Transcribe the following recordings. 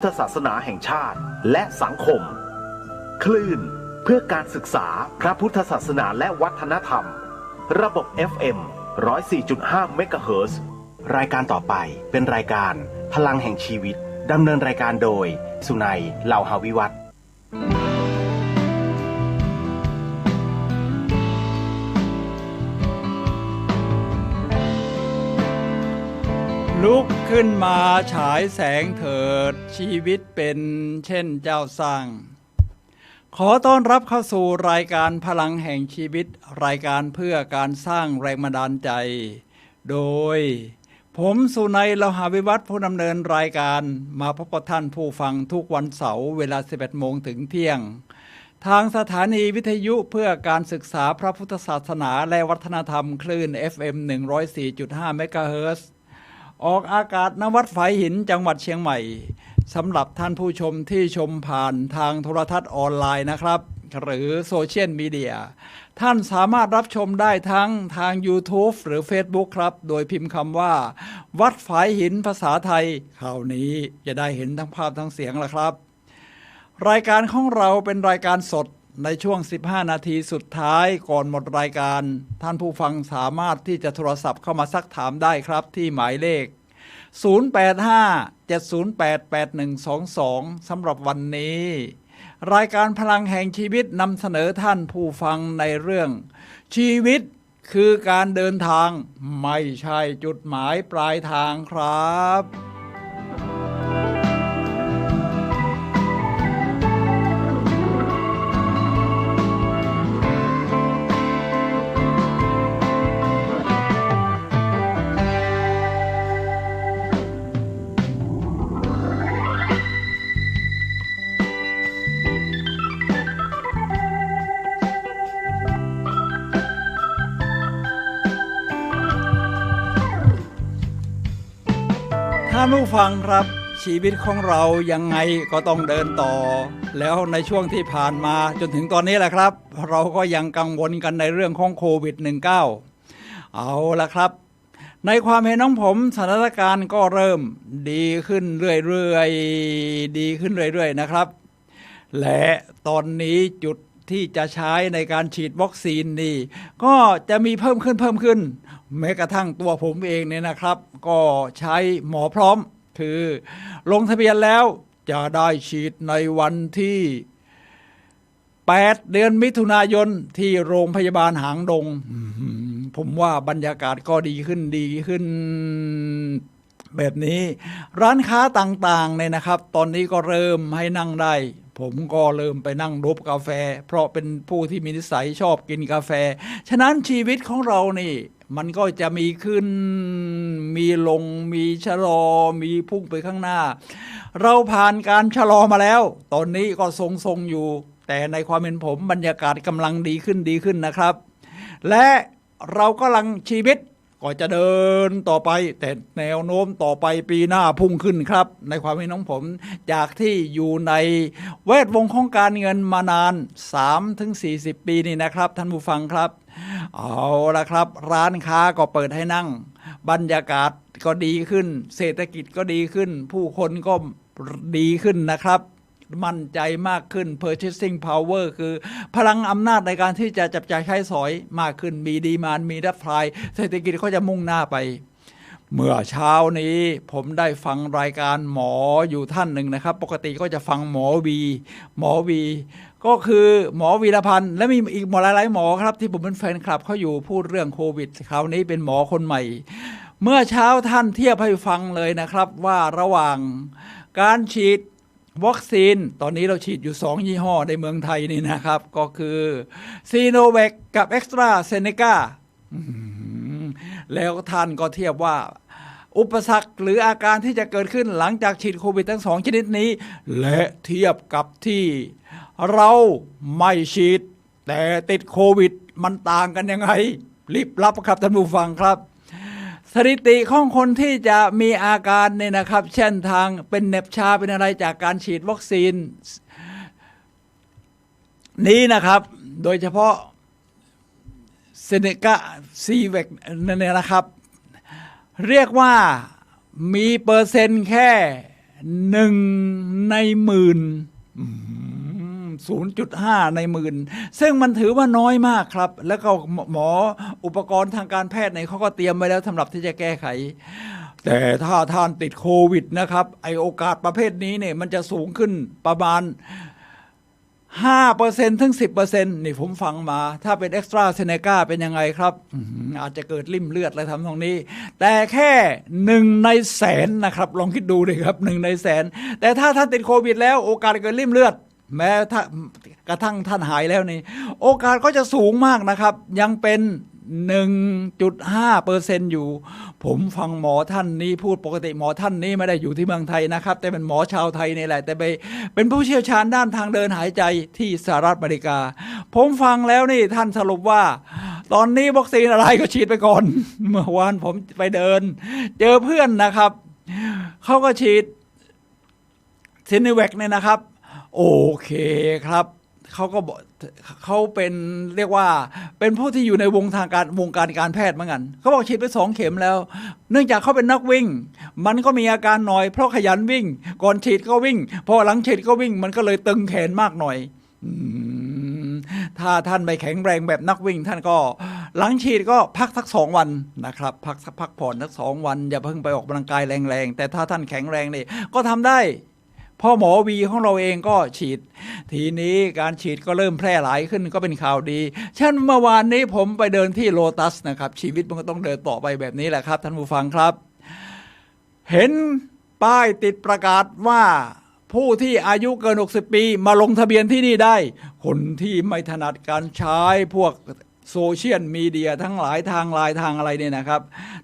พุทธศาสนาแห่งชาติและสังคมคลื่นเพื่อการศึกษาพระพุทธศาสนาและวัฒนธรรมระบบ FM 104.5 เมกะเฮิรตซ์ รายการต่อไปเป็นรายการพลังแห่งชีวิตดำเนินรายการโดยสุนัย เหล่าหาวิวัฒน์ลุกขึ้นมาฉายแสงเถิดชีวิตเป็นเช่นเจ้าสร้างขอต้อนรับเข้าสู่รายการพลังแห่งชีวิตรายการเพื่อการสร้างแรงบันดาลใจโดยผมสุนัย เหล่าหาวิวัฒน์ผู้ดำเนินรายการมาพบกับท่านผู้ฟังทุกวันเสาร์เวลา 11 โมงถึงเที่ยงทางสถานีวิทยุเพื่อการศึกษาพระพุทธศาสนาและวัฒนธรรมคลื่น FM 104.5 เมกะเฮิรตซ์ออกอากาศณวัดฝายหินจังหวัดเชียงใหม่สำหรับท่านผู้ชมที่ชมผ่านทางโทรทัศน์ออนไลน์นะครับหรือโซเชียลมีเดียท่านสามารถรับชมได้ทั้งทาง YouTube หรือ Facebook ครับโดยพิมพ์คำว่าวัดฝายหินภาษาไทยคราวนี้จะได้เห็นทั้งภาพทั้งเสียงแล้วครับรายการของเราเป็นรายการสดในช่วง15นาทีสุดท้ายก่อนหมดรายการท่านผู้ฟังสามารถที่จะโทรศัพท์เข้ามาซักถามได้ครับที่หมายเลข085-708-8122สำหรับวันนี้รายการพลังแห่งชีวิตนำเสนอท่านผู้ฟังในเรื่องชีวิตคือการเดินทางไม่ใช่จุดหมายปลายทางครับท่านผู้ฟังครับชีวิตของเรายังไงก็ต้องเดินต่อแล้วในช่วงที่ผ่านมาจนถึงตอนนี้แหละครับเราก็ยังกังวลกันในเรื่องของโควิด -19 เอาละครับในความเห็นของผมสถานการณ์ก็เริ่มดีขึ้นเรื่อยๆนะครับและตอนนี้จุดที่จะใช้ในการฉีดวัคซีนนี่ก็จะมีเพิ่มขึ้นแม้กระทั่งตัวผมเองเนี่ยนะครับก็ใช้หมอพร้อมคือลงทะเบียนแล้วจะได้ฉีดในวันที่8 เดือนมิถุนายนที่โรงพยาบาลหางดงผมว่าบรรยากาศก็ดีขึ้นแบบนี้ร้านค้าต่างๆเนี่ยนะครับตอนนี้ก็เริ่มให้นั่งได้ผมก็เริ่มไปนั่งดบกาแฟเพราะเป็นผู้ที่มีนิสัยชอบกินกาแฟฉะนั้นชีวิตของเรานี่มันก็จะมีขึ้นมีลงมีชะลอมีพุ่งไปข้างหน้าเราผ่านการชะลอมาแล้วตอนนี้ก็ทรงๆอยู่แต่ในความเป็นผมบรรยากาศกำลังดีขึ้นนะครับและเรากำลังชีวิตก็จะเดินต่อไปแต่แนวโน้มต่อไปปีหน้าพุ่งขึ้นครับในความเห็นของผมจากที่อยู่ในแวดวงของการเงินมานาน 3-40 ปีนี่นะครับท่านผู้ฟังครับเอาละครับร้านค้าก็เปิดให้นั่งบรรยากาศก็ดีขึ้นเศรษฐกิจก็ดีขึ้นผู้คนก็ดีขึ้นนะครับมั่นใจมากขึ้น purchasing power คือพลังอำนาจในการที่จะจับจ่ายใช้สอยมากขึ้นมีดีมานด์มีรับพลายเศรษฐกิจก็จะมุ่งหน้าไปเมื่อเช้านี้ผมได้ฟังรายการหมออยู่ท่านหนึ่งนะครับปกติก็จะฟังหมอวีก็คือหมอวีรพันธ์และมีอีกหมอหลายๆหมอครับที่ผมเป็นแฟนคลับเขาอยู่พูดเรื่องโควิดคราวนี้เป็นหมอคนใหม่เมื่อเช้าท่านเทียบให้ฟังเลยนะครับว่าระหว่างการฉีดวัคซีนตอนนี้เราฉีดอยู่2ยี่ห้อในเมืองไทยนี่นะครับก็คือซีโนแวคกับเอ็กซ์ตราเซเนกาแล้วท่านก็เทียบว่าอุปสรรคหรืออาการที่จะเกิดขึ้นหลังจากฉีดโควิดทั้ง2ชนิดนี้และเทียบกับที่เราไม่ฉีดแต่ติดโควิดมันต่างกันยังไงรีบรับครับท่านผู้ฟังครับสถิติของคนที่จะมีอาการเนี่ยนะครับเช่นทางเป็นเหน็บชาเป็นอะไรจากการฉีดวัคซีนนี้นะครับโดยเฉพาะเซเนกาซีเวกเนี่ยนะครับเรียกว่ามีเปอร์เซ็นต์แค่ 1 ใน 10,000 0.5 ใน 10,000 ซึ่งมันถือว่าน้อยมากครับแล้วก็หมออุปกรณ์ทางการแพทย์เนี่ยเขาก็เตรียมไว้แล้วสำหรับที่จะแก้ไขแต่ถ้าท่านติดโควิดนะครับไอโอกาสประเภทนี้เนี่ยมันจะสูงขึ้นประมาณ 5% ถึง 10% นี่ผมฟังมาถ้าเป็นเอ็กซ์ตราเซเนกาเป็นยังไงครับอาจจะเกิดริ่มเลือดอะไรทำตรงนี้แต่แค่1 ในแสนนะครับลองคิดดูเลยครับ1 ในแสนแต่ถ้าท่านติดโควิดแล้วโอกาสเกิดริ่มเลือดแม้ถ้ากระทั่งท่านหายแล้วนี่โอกาสก็จะสูงมากนะครับยังเป็น 1.5% อยู่ผมฟังหมอท่านนี้พูดปกติหมอท่านนี้ไม่ได้อยู่ที่เมืองไทยนะครับแต่เป็นหมอชาวไทยนี่แหละแต่เป็นผู้เชี่ยวชาญด้านทางเดินหายใจที่สหรัฐอเมริกาผมฟังแล้วนี่ท่านสรุปว่าตอนนี้วัคซีนอะไรก็ฉีดไปก่อน เมื่อวานผมไปเดินเจอเพื่อนนะครับเขาก็ฉีดซินิแวคเนี่ยนะครับโอเคครับเขาก็บอกเขาเป็นเรียกว่าเป็นผู้ที่อยู่ในวงการการแพทย์เหมือนกันเขาบอกฉีดไป2 เข็มแล้วเนื่องจากเขาเป็นนักวิ่งมันก็มีอาการหน่อยเพราะขยันวิ่งก่อนฉีดก็วิ่งพอหลังฉีดก็วิ่งมันก็เลยตึงแขนมากหน่อยถ้าท่านไม่แข็งแรงแบบนักวิ่งท่านก็หลังฉีดก็พักสัก2 วันนะครับพักผ่อนสัก2 วันอย่าเพิ่งไปออกกำลังกายแรงๆแต่ถ้าท่านแข็งแรงนี่ก็ทำได้พ่อหมอวีของเราเองก็ฉีดทีนี้การฉีดก็เริ่มแพร่หลายขึ้นก็เป็นข่าวดีเช่นเมื่อวานนี้ผมไปเดินที่โลตัสนะครับชีวิตมันก็ต้องเดินต่อไปแบบนี้แหละครับท่านผู้ฟังครับเห็นป้ายติดประกาศว่าผู้ที่อายุเกิน60 ปีมาลงทะเบียนที่นี่ได้คนที่ไม่ถนัดการใช้พวกโซเชียลมีเดียทั้งหลายทางไลน์ทางอะไรเนี่ยนะครับ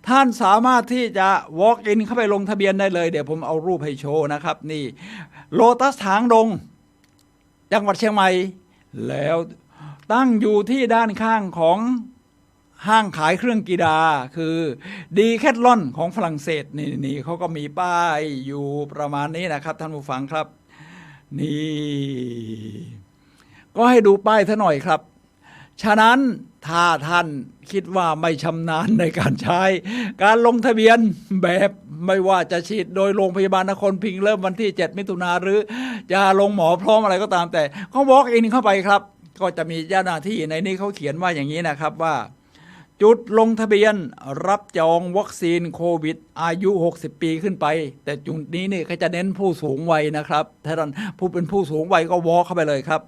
ท่านสามารถที่จะ walk in เข้าไปลงทะเบียนได้เลยเดี๋ยวผมเอารูปให้โชว์นะครับนี่โลตัสหางดงจังหวัดเชียงใหม่แล้วตั้งอยู่ที่ด้านข้างของห้างขายเครื่องกีฬาคือดีแคทลอนของฝรั่งเศสนี่เขาก็มีป้ายอยู่ประมาณนี้นะครับท่านผู้ฟังครับนี่ก็ให้ดูป้ายซะหน่อยครับฉะนั้นถ้าท่านคิดว่าไม่ชำนาญในการใช้การลงทะเบียนแบบไม่ว่าจะฉีดโดยโรงพยาบาลนครพิงค์เริ่มวันที่7 มิถุนายนหรือจะลงหมอพร้อมอะไรก็ตามแต่ก็ walk in เข้าไปครับก็จะมีเจ้าหน้าที่ในนี้เขาเขียนว่าอย่างนี้นะครับว่าจุดลงทะเบียนรับจองวัคซีนโควิดอายุ60 ปีขึ้นไปแต่จุดนี้นี่เขาจะเน้นผู้สูงวัยนะครับถ้าท่านผู้เป็นผู้สูงวัยก็ walk เข้าไปเลยครับ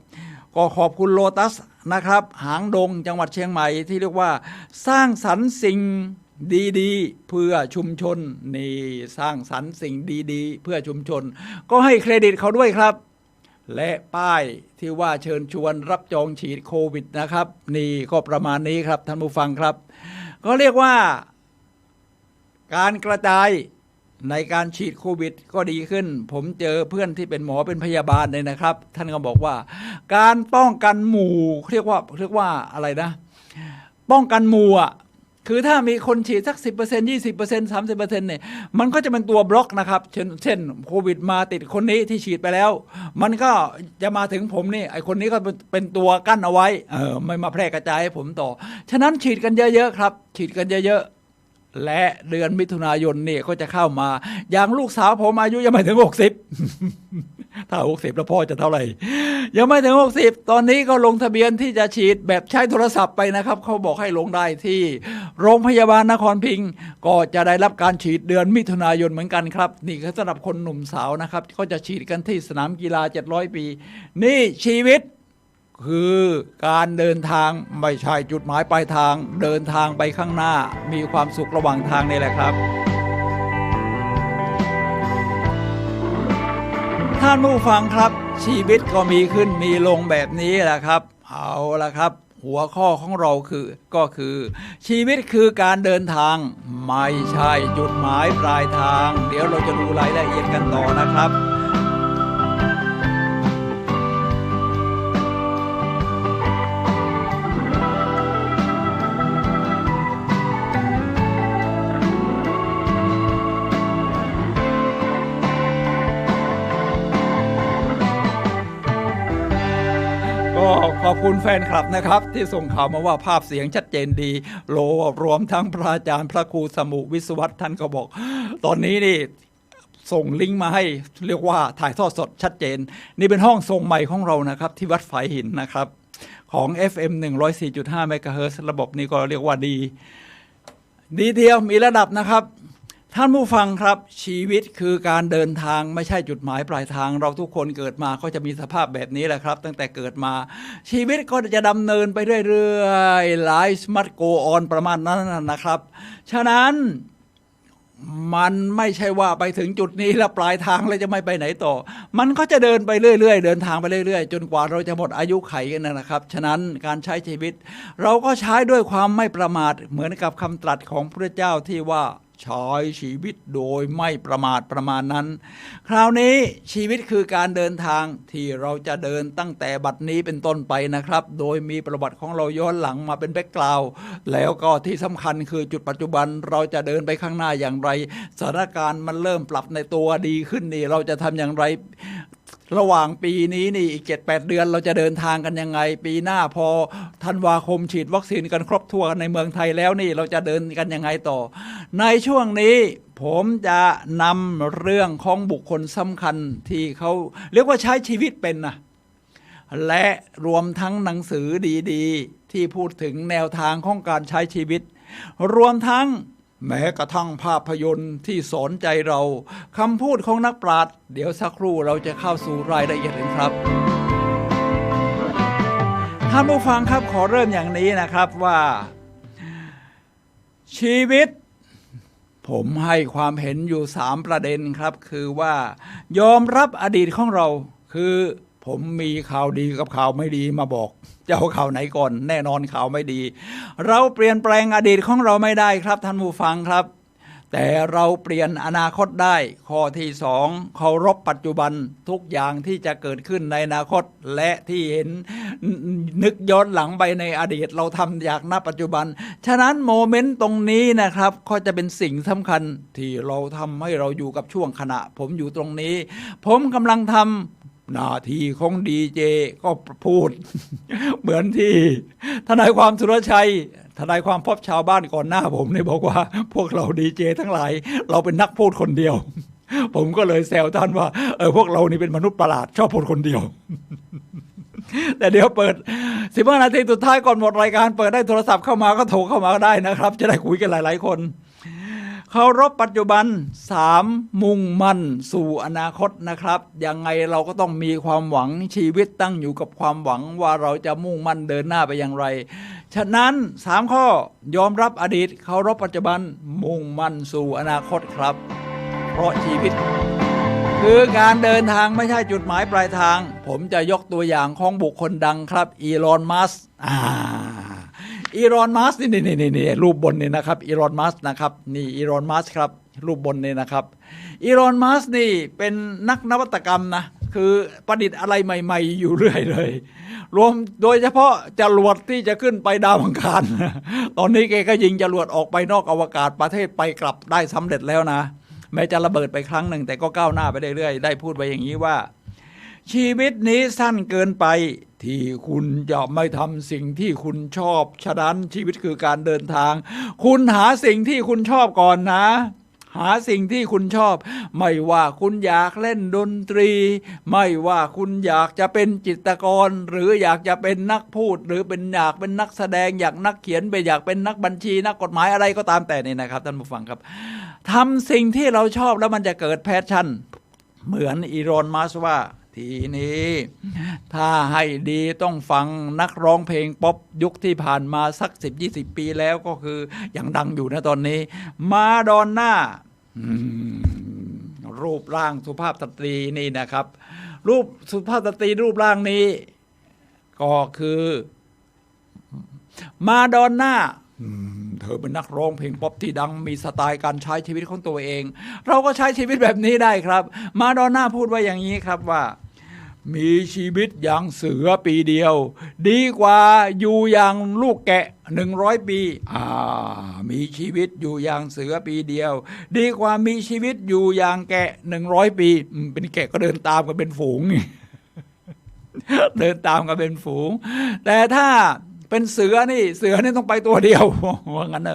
ก็ขอบคุณโลตัสนะครับหางดงจังหวัดเชียงใหม่ที่เรียกว่าสร้างสรรค์สิ่งดีๆเพื่อชุมชนนี่สร้างสรรค์สิ่งดีๆเพื่อชุมชนก็ให้เครดิตเขาด้วยครับและป้ายที่ว่าเชิญชวนรับจองฉีดโควิดนะครับนี่ก็ประมาณนี้ครับท่านผู้ฟังครับก็เรียกว่าการกระจายในการฉีดโควิดก็ดีขึ้นผมเจอเพื่อนที่เป็นหมอเป็นพยาบาลเนี่ยนะครับท่านก็บอกว่าการป้องกันหมู่เรียกว่าอะไรนะป้องกันหมู่อ่ะคือถ้ามีคนฉีดสัก 10% 20% 30% เนี่ยมันก็จะเป็นตัวบล็อกนะครับเช่นโควิดมาติดคนนี้ที่ฉีดไปแล้วมันก็จะมาถึงผมนี่ไอคนนี้ก็เป็นตัวกั้นเอาไว้ไม่มาแพร่กระจายให้ผมต่อฉะนั้นฉีดกันเยอะๆครับฉีดกันเยอะๆและเดือนมิถุนายนเนี่ยก็จะเข้ามาอย่างลูกสาวผมอายุยังไม่ถึง60ถ้า60แล้วพ่อจะเท่าไหร่ยังไม่ถึง60ตอนนี้ก็ลงทะเบียนที่จะฉีดแบบใช้โทรศัพท์ไปนะครับเขาบอกให้ลงได้ที่โรงพยาบาลนครพิงค์ก็จะได้รับการฉีดเดือนมิถุนายนเหมือนกันครับนี่คือสำหรับคนหนุ่มสาวนะครับก็จะฉีดกันที่สนามกีฬา700 ปีนี่ชีวิตคือการเดินทางไม่ใช่จุดหมายปลายทางเดินทางไปข้างหน้ามีความสุขระหว่างทางนี่แหละครับท่านผู้ฟังครับชีวิตก็มีขึ้นมีลงแบบนี้แหละครับเอาละครับหัวข้อของเราก็คือชีวิตคือการเดินทางไม่ใช่จุดหมายปลายทางเดี๋ยวเราจะดูรายละเอียดกันต่อนะครับขอบคุณแฟนคลับนะครับที่ส่งข่าวมาว่าภาพเสียงชัดเจนดีรวมทั้งพระอาจารย์พระครูสมุวิศวัตท่านก็บอกตอนนี้นี่ ส่งลิงก์มาให้เรียกว่าถ่ายทอดสดชัดเจนนี่เป็นห้องส่งใหม่ของเรานะครับที่วัดฝายหินนะครับของ FM 104.5 เมกะเฮิรตซ์ระบบนี้ก็เรียกว่าดีเดียวมีระดับนะครับท่านผู้ฟังครับชีวิตคือการเดินทางไม่ใช่จุดหมายปลายทางเราทุกคนเกิดมาก็จะมีสภาพแบบนี้แหละครับตั้งแต่เกิดมาชีวิตก็จะดำเนินไปเรื่อยๆ Life must go on ประมาณนั้นนะครับฉะนั้นมันไม่ใช่ว่าไปถึงจุดนี้แล้วปลายทางแล้วจะไม่ไปไหนต่อมันก็จะเดินไปเรื่อยๆเดินทางไปเรื่อยๆจนกว่าเราจะหมดอายุไขกันนะครับฉะนั้นการใช้ชีวิตเราก็ใช้ด้วยความไม่ประมาทเหมือนกับคำตรัสของพระเจ้าที่ว่าใช้ชีวิตโดยไม่ประมาทประมาณนั้นคราวนี้ชีวิตคือการเดินทางที่เราจะเดินตั้งแต่บัดนี้เป็นต้นไปนะครับโดยมีประวัติของเราย้อนหลังมาเป็นแบ็กกราวด์แล้วก็ที่สำคัญคือจุดปัจจุบันเราจะเดินไปข้างหน้าอย่างไรสถานการณ์มันเริ่มปรับในตัวดีขึ้นนี่เราจะทำอย่างไรระหว่างปีนี้นี่อีก 7-8 เดือนเราจะเดินทางกันยังไงปีหน้าพอธันวาคมฉีดวัคซีนกันครบทั่วในเมืองไทยแล้วนี่เราจะเดินกันยังไงต่อในช่วงนี้ผมจะนำเรื่องของบุคคลสำคัญที่เขาเรียกว่าใช้ชีวิตเป็นนะและรวมทั้งหนังสือดีๆที่พูดถึงแนวทางของการใช้ชีวิตรวมทั้งแม้กระทั่งภาพยนตร์ที่สอนใจเราคำพูดของนักปราชญ์เดี๋ยวสักครู่เราจะเข้าสู่รายละเอียดกันครับท่านผู้ฟังครับขอเริ่มอย่างนี้นะครับว่าชีวิตผมให้ความเห็นอยู่3ประเด็นครับคือว่ายอมรับอดีตของเราคือผมมีข่าวดีกับข่าวไม่ดีมาบอกจะเอาข่าวไหนก่อนแน่นอนข่าวไม่ดีเราเปลี่ยนแปลงอดีตของเราไม่ได้ครับท่านผู้ฟังครับแต่เราเปลี่ยนอนาคตได้ข้อที่2เคารพปัจจุบันทุกอย่างที่จะเกิดขึ้นในอนาคตและที่เห็นนึกย้อนหลังไปในอดีตเราทำอย่างณปัจจุบันฉะนั้นโมเมนต์ตรงนี้นะครับก็จะเป็นสิ่งสำคัญที่เราทำให้เราอยู่กับช่วงขณะผมอยู่ตรงนี้ผมกำลังทำหน้าที่ของดีเจก็พูด เหมือนที่ทนายความสุรชัยทนายความพบชาวบ้านก่อนหน้าผมเนี่ยบอกว่าพวกเราดีเจทั้งหลายเราเป็นนักพูดคนเดียว ผมก็เลยแซวท่านว่าพวกเรานี่เป็นมนุษย์ประหลาดชอบพูดคนเดียว แต่เดี๋ยวเปิด15 นาทีสุดท้ายก่อนหมดรายการเปิดได้โทรศัพท์เข้ามาก็โทรเข้ามาก็ได้นะครับจะได้คุยกันหลายๆคนเคารพปัจจุบัน3มุ่งมั่นสู่อนาคตนะครับยังไงเราก็ต้องมีความหวังชีวิตตั้งอยู่กับความหวังว่าเราจะมุ่งมั่นเดินหน้าไปอย่างไรฉะนั้น3ข้อยอมรับอดีตเคารพปัจจุบันมุ่งมั่นสู่อนาคตครับเพราะชีวิตคือการเดินทางไม่ใช่จุดหมายปลายทางผมจะยกตัวอย่างของบุคคลดังครับอีลอนมัสก์อีลอนมัสก์นี่รูปบนนี่นะครับอีลอนมัสก์นะครับนี่อีลอนมัสก์ครับรูปบนนี่นะครับอีลอนมัสก์นี่เป็นนักนวัตกรรมนะคือประดิษฐ์อะไรใหม่ๆอยู่เรื่อยเลยรวมโดยเฉพาะจรวดที่จะขึ้นไปดาวอังคารตอนนี้แกก็ยิงจรวดออกไปนอกอวกาศประเทศไปกลับได้สำเร็จแล้วนะแม้จะระเบิดไปครั้งหนึ่งแต่ก็ก้าวหน้าไปเรื่อยๆได้พูดไปอย่างนี้ว่าชีวิตนี้สั้นเกินไปที่คุณจะไม่ทำสิ่งที่คุณชอบฉะนั้นชีวิตคือการเดินทางคุณหาสิ่งที่คุณชอบก่อนนะหาสิ่งที่คุณชอบไม่ว่าคุณอยากเล่นดนตรีไม่ว่าคุณอยากจะเป็นจิตรกรหรืออยากจะเป็นนักพูดหรืออยากเป็นนักแสดงอยากนักเขียนไปอยากเป็นนักบัญชีนักกฎหมายอะไรก็ตามแต่นี่นะครับท่านผู้ฟังครับทำสิ่งที่เราชอบแล้วมันจะเกิดแพชชั่นเหมือนอีลอนมัสก์ว่าทีนี้ถ้าให้ดีต้องฟังนักร้องเพลงป๊อปยุคที่ผ่านมาสัก 10-20 ปีแล้วก็คืออย่างดังอยู่นะตอนนี้มาดอนน่ารูปร่างสุภาพสตรีนี่นะครับรูปสุภาพสตรีรูปร่างนี้ก็คือมาดอนน่าเธอเป็นนักร้องเพลงป๊อปที่ดังมีสไตล์การใช้ชีวิตของตัวเองเราก็ใช้ชีวิตแบบนี้ได้ครับมาดอนน่าพูดว่าอย่างนี้ครับว่ามีชีวิตอย่างเสือปีเดียวดีกว่าอยู่อย่างลูกแกะ100 ปีมีชีวิตอยู่อย่างเสือปีเดียวดีกว่ามีชีวิตอยู่อย่างแกะ100 ปีเป็นแกะก็เดินตามกันเป็นฝูง เดินตามกันเป็นฝูงแต่ถ้าเป็นเสือนี่ต้องไปตัวเดียวว่างั้น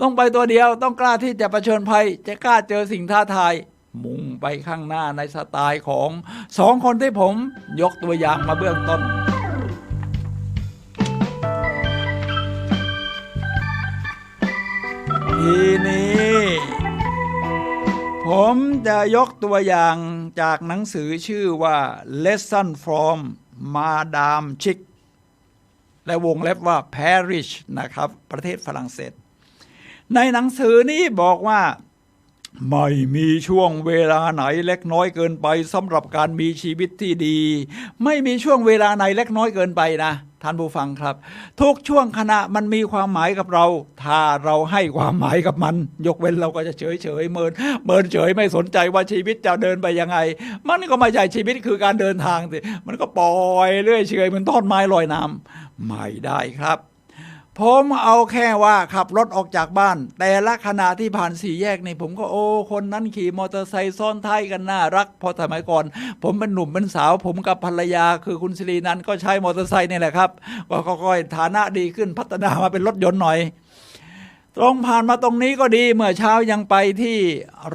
ต้องไปตัวเดียวต้องกล้าที่จะเผชิญภัยจะกล้าเจอสิ่งท้าทาย มุ่งไปข้างหน้าในสไตล์ของสองคนที่ผมยกตัวอย่างมาเบื้องต้นทีนี้ผมจะยกตัวอย่างจากหนังสือชื่อว่า Lesson from Madame Chic และวงเล็บว่า Paris นะครับประเทศฝรั่งเศสในหนังสือนี้บอกว่าไม่มีช่วงเวลาไหนเล็กน้อยเกินไปสำหรับการมีชีวิตที่ดีไม่มีช่วงเวลาไหนเล็กน้อยเกินไปนะท่านผู้ฟังครับทุกช่วงขณะมันมีความหมายกับเราถ้าเราให้ความหมายกับมันยกเว้นเราก็จะเฉยเฉยเมินเฉยไม่สนใจว่าชีวิตจะเดินไปยังไงมันก็ไม่ใช่ชีวิตคือการเดินทางสิมันก็ปล่อยเรื่อยเฉยเหมือนต้นไม้ลอยน้ำไม่ได้ครับผมเอาแค่ว่าขับรถออกจากบ้านแต่ละขณะที่ผ่านสี่แยกนี่ผมก็โอ้คนนั้นขี่มอเตอร์ไซค์ซ้อนท้ายกันน่ารักพอสมัยก่อนผมเป็นหนุ่มเป็นสาวผมกับภรรยาคือคุณศิรีนันท์ก็ใช้มอเตอร์ไซค์นี่แหละครับก็ค่อยๆฐานะดีขึ้นพัฒนามาเป็นรถยนต์หน่อยตรงผ่านมาตรงนี้ก็ดีเมื่อเช้ายังไปที่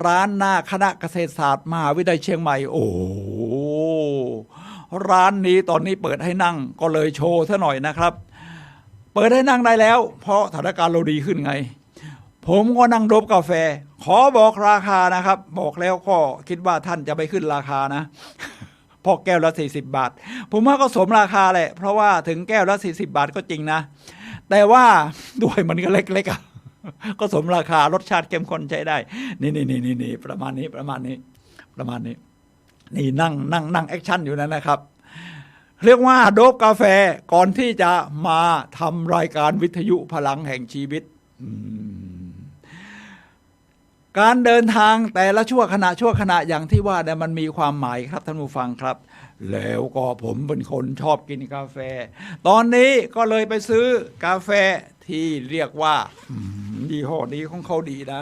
ร้านหน้าคณะเกษตรศาสตร์มหาวิทยาลัยเชียงใหม่โอ้ร้านนี้ตอนนี้เปิดให้นั่งก็เลยโชว์ซะหน่อยนะครับเปิดให้นั่งได้แล้วเพราะสถานการณ์เราดีขึ้นไงผมก็นั่งดบกาแฟขอบอกราคานะครับบอกแล้วก็คิดว่าท่านจะไปขึ้นราคานะพอแก้วละ40 บาทผมว่าก็สมราคาแหละเพราะว่าถึงแก้วละ40 บาทก็จริงนะแต่ว่าด้วยมันก็เล็กๆก็สมราคารสชาติเข้มข้นใช้ได้นี่ประมาณนี้นี่นั่งแอคชั่นอยู่นั่นนะครับเรียกว่าโดบกาแฟก่อนที่จะมาทำรายการวิทยุพลังแห่งชีวิตการเดินทางแต่ละชั่วขณะอย่างที่ว่าเนี่ยมันมีความหมายครับท่านผู้ฟังครับแล้วก็ผมเป็นคนชอบกินกาแฟตอนนี้ก็เลยไปซื้อกาแฟที่เรียกว่ายี่ห้อนี้ของเขาดีนะ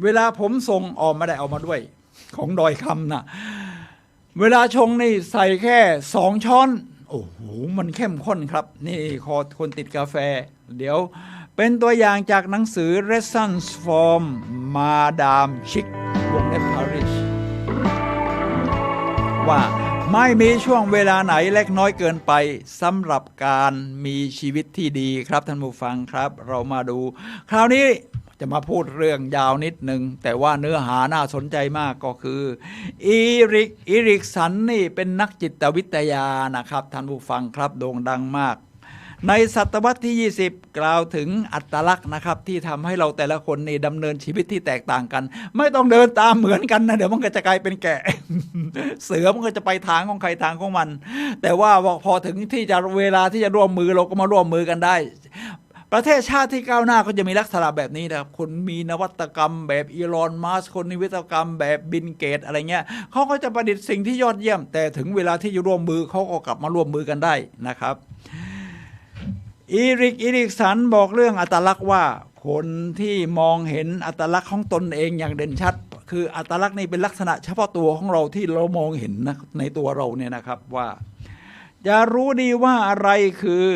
เวลาผมส่งออกไม่ได้เอามาด้วยของดอยคำนะเวลาชงนี่ใส่แค่2 ช้อนโอ้โหมันเข้มข้นครับนี่คนติดกาแฟเดี๋ยวเป็นตัวอย่างจากหนังสือ Lessons from Madame Chic วงเล็บ Paris ว่าไม่มีช่วงเวลาไหนเล็กน้อยเกินไปสำหรับการมีชีวิตที่ดีครับท่านผู้ฟังครับเรามาดูคราวนี้จะมาพูดเรื่องยาวนิดหนึ่งแต่ว่าเนื้อหาน่าสนใจมากก็คืออีริกสันนี่เป็นนักจิตวิทยานะครับท่านผู้ฟังครับโด่งดังมากในศตวรรษที่20กล่าวถึงอัตลักษณ์นะครับที่ทำให้เราแต่ละคนนี่ดำเนินชีวิตที่แตกต่างกันไม่ต้องเดินตามเหมือนกันนะเดี๋ยวมันก็จะกลายเป็นแกะ เสือมันก็จะไปทางของใครทางของมันแต่ว่าพอถึงที่จะเวลาที่จะร่วมมือเราก็มาร่วมมือกันได้ประเทศชาติที่ก้าวหน้าก็จะมีลักษณะแบบนี้นะครับคนมีนวัตกรรมแบบอีลอนมัสก์คนมีวิศวกรรมแบบบิลเกตอะไรเงี้ยเขาก็จะประดิษฐ์สิ่งที่ยอดเยี่ยมแต่ถึงเวลาที่จะร่วมมือเขาก็กลับมาร่วมมือกันได้นะครับอีริกสันบอกเรื่องอัตลักษณ์ว่าคนที่มองเห็นอัตลักษณ์ของตนเองอย่างเด่นชัดคืออัตลักษณ์นี่เป็นลักษณะเฉพาะตัวของเราที่เรามองเห็นนะในตัวเราเนี่ยนะครับว่าจะรู้ดีว่าอะไรคือ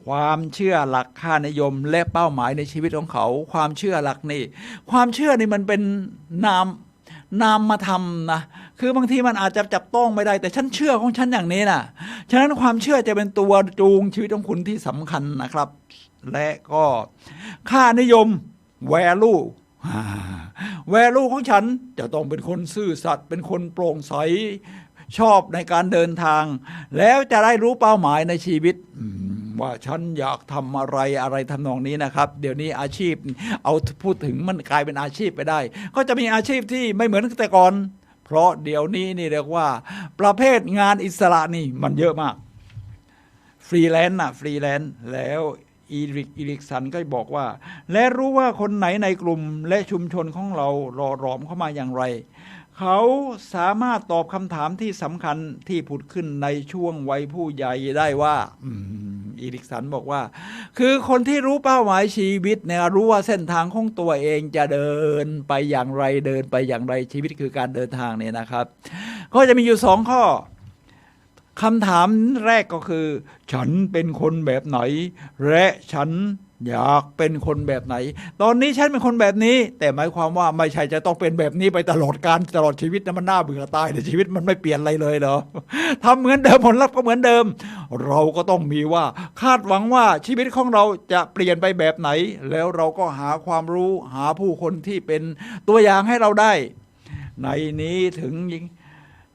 ความเชื่อหลักค่านิยมและเป้าหมายในชีวิตของเขาความเชื่อหลักนี่ความเชื่อนี่มันเป็นนามธรรมนะคือบางทีมันอาจจะจับต้องไม่ได้แต่ฉันเชื่อของฉันอย่างนี้นะฉะนั้นความเชื่อจะเป็นตัวจูงชีวิตของคุณที่สำคัญนะครับและก็ค่านิยม value ของฉันจะต้องเป็นคนซื่อสัตย์เป็นคนโปร่งใสชอบในการเดินทางแล้วจะได้รู้เป้าหมายในชีวิตว่าฉันอยากทำอะไรทำนองนี้นะครับเดี๋ยวนี้อาชีพเอาพูดถึงมันกลายเป็นอาชีพไปได้ก็จะมีอาชีพที่ไม่เหมือนแต่ก่อนเพราะเดี๋ยวนี้นี่เรียกว่าประเภทงานอิสระนี่มันเยอะมากฟรีแลนซ์แล้วอีริกสันก็บอกว่าและรู้ว่าคนไหนในกลุ่มและชุมชนของเราหล่อหลอมเข้ามาอย่างไรเขาสามารถตอบคำถามที่สำคัญที่ผุดขึ้นในช่วงวัยผู้ใหญ่ได้ว่าอีริกสันบอกว่าคือคนที่รู้เป้าหมายชีวิตเนี่ยรู้ว่าเส้นทางของตัวเองจะเดินไปอย่างไรชีวิตคือการเดินทางเนี่ยนะครับก็จะมีอยู่2 ข้อคำถามแรกก็คือฉันเป็นคนแบบไหนและฉัน อยากเป็นคนแบบไหนตอนนี้ฉันเป็นคนแบบนี้แต่หมายความว่าไม่ใช่จะต้องเป็นแบบนี้ไปตลอดการตลอดชีวิตนะมันน่าเบื่อตายแต่ชีวิตมันไม่เปลี่ยนอะไรเลยเหรอทำเหมือนเดิมผลลัพธ์ก็เหมือนเดิมเราก็ต้องมีว่าคาดหวังว่าชีวิตของเราจะเปลี่ยนไปแบบไหนแล้วเราก็หาความรู้หาผู้คนที่เป็นตัวอย่างให้เราได้ในนี้ถึง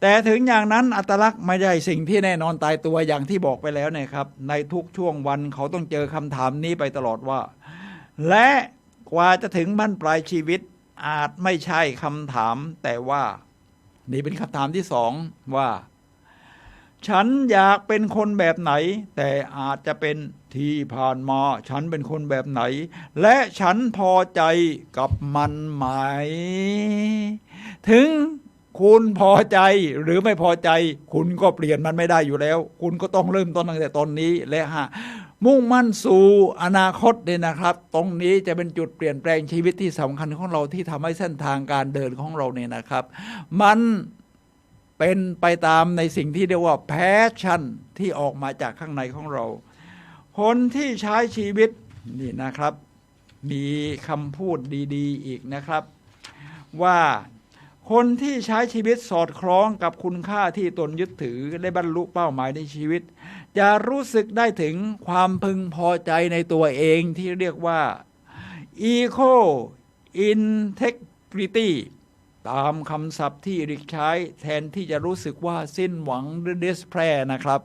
แต่ถึงอย่างนั้นอัตลักษณ์ไม่ใช่สิ่งที่แน่นอนตายตัวอย่างที่บอกไปแล้วนะครับในทุกช่วงวันเขาต้องเจอคำถามนี้ไปตลอดว่าและกว่าจะถึงบั้นปลายชีวิตอาจไม่ใช่คำถามแต่ว่านี่เป็นคำถามที่สองว่าฉันอยากเป็นคนแบบไหนแต่อาจจะเป็นที่ผ่านมาฉันเป็นคนแบบไหนและฉันพอใจกับมันไหมถึงคุณพอใจหรือไม่พอใจคุณก็เปลี่ยนมันไม่ได้อยู่แล้วคุณก็ต้องเริ่มต้นตั้งแต่ตอนนี้และมุ่งมั่นสู่อนาคตเนี่ยนะครับตรงนี้จะเป็นจุดเปลี่ยนแปลงชีวิตที่สำคัญของเราที่ทำให้เส้นทางการเดินของเราเนี่ยนะครับมันเป็นไปตามในสิ่งที่เรียกว่าแพชชั่นที่ออกมาจากข้างในของเราคนที่ใช้ชีวิตนี่นะครับมีคำพูดดีๆอีกนะครับว่าคนที่ใช้ชีวิตสอดคล้องกับคุณค่าที่ตนยึดถือและบรรลุเป้าหมายในชีวิตจะรู้สึกได้ถึงความพึงพอใจในตัวเองที่เรียกว่า eco integrity ตามคำศัพท์ที่ริกใช้แทนที่จะรู้สึกว่าสิ้นหวังหรือ despair นะครับ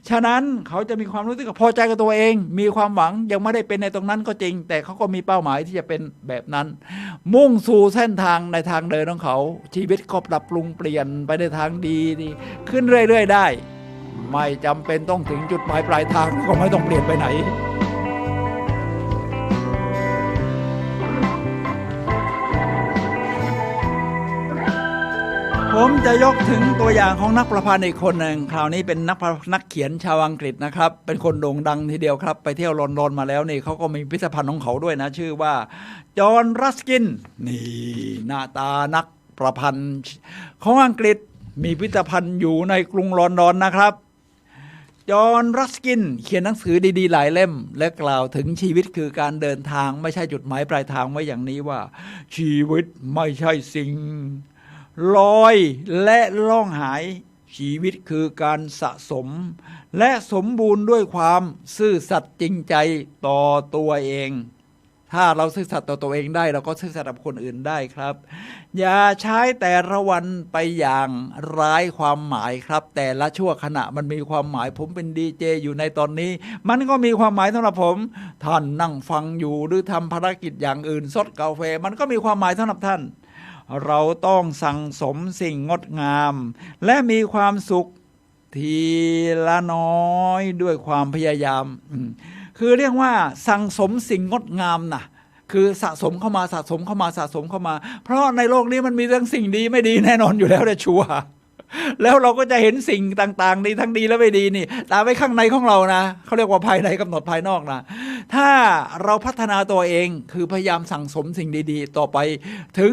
ฉะนั้นเขาจะมีความรู้สึกพอใจกับตัวเองมีความหวังยังไม่ได้เป็นในตรงนั้นก็จริงแต่เขาก็มีเป้าหมายที่จะเป็นแบบนั้นมุ่งสู่เส้นทางในทางเดินของเขาชีวิตก็ปรับปรุงเปลี่ยนไปในทางดีขึ้นเรื่อยๆได้ไม่จำเป็นต้องถึงจุดหมายปลายทางก็ไม่ต้องเปลี่ยนไปไหนผมจะยกถึงตัวอย่างของนักประพันธ์อีกคนหนึ่งคราวนี้เป็นนักเขียนชาวอังกฤษนะครับเป็นคนโด่งดังทีเดียวครับไปเที่ยวลอนดอนมาแล้วนี่เขาก็มีพิพิธภัณฑ์ของเขาด้วยนะชื่อว่าจอห์นรัสกินนี่หน้าตานักประพันธ์ของอังกฤษมีพิพิธภัณฑ์อยู่ในกรุงลอนดอนนะครับจอห์นรัสกินเขียนหนังสือดีๆหลายเล่มและกล่าวถึงชีวิตคือการเดินทางไม่ใช่จุดหมายปลายทางไว้อย่างนี้ว่าชีวิตไม่ใช่สิ่งลอยและล่องหายชีวิตคือการสะสมและสมบูรณ์ด้วยความซื่อสัตย์จริงใจต่อตัวเองถ้าเราซื่อสัตย์ต่อตัวเองได้เราก็ซื่อสัตย์กับคนอื่นได้ครับอย่าใช้แต่ละวันไปอย่างไร้ความหมายครับแต่ละชั่วขณะมันมีความหมายผมเป็นดีเจอยู่ในตอนนี้มันก็มีความหมายสำหรับผมท่านนั่งฟังอยู่หรือทำภารกิจอย่างอื่นซดกาแฟมันก็มีความหมายสำหรับท่านเราต้องสั่งสมสิ่งงดงามและมีความสุขทีละน้อยด้วยความพยายามคือเรียกว่าสั่งสมสิ่งงดงามนะคือสะสมเข้ามาสะสมเข้ามาสะสมเข้ามาเพราะในโลกนี้มันมีเรื่องสิ่งดีไม่ดีแน่นอนอยู่แล้วแต่ชัวร์แล้วเราก็จะเห็นสิ่งต่างๆดีทั้งดีและไม่ดีนี่ตามไว้ข้างในของเรานะเขาเรียกว่าภายในกำหนดภายนอกนะถ้าเราพัฒนาตัวเองคือพยายามสั่งสมสิ่งดีๆต่อไปถึง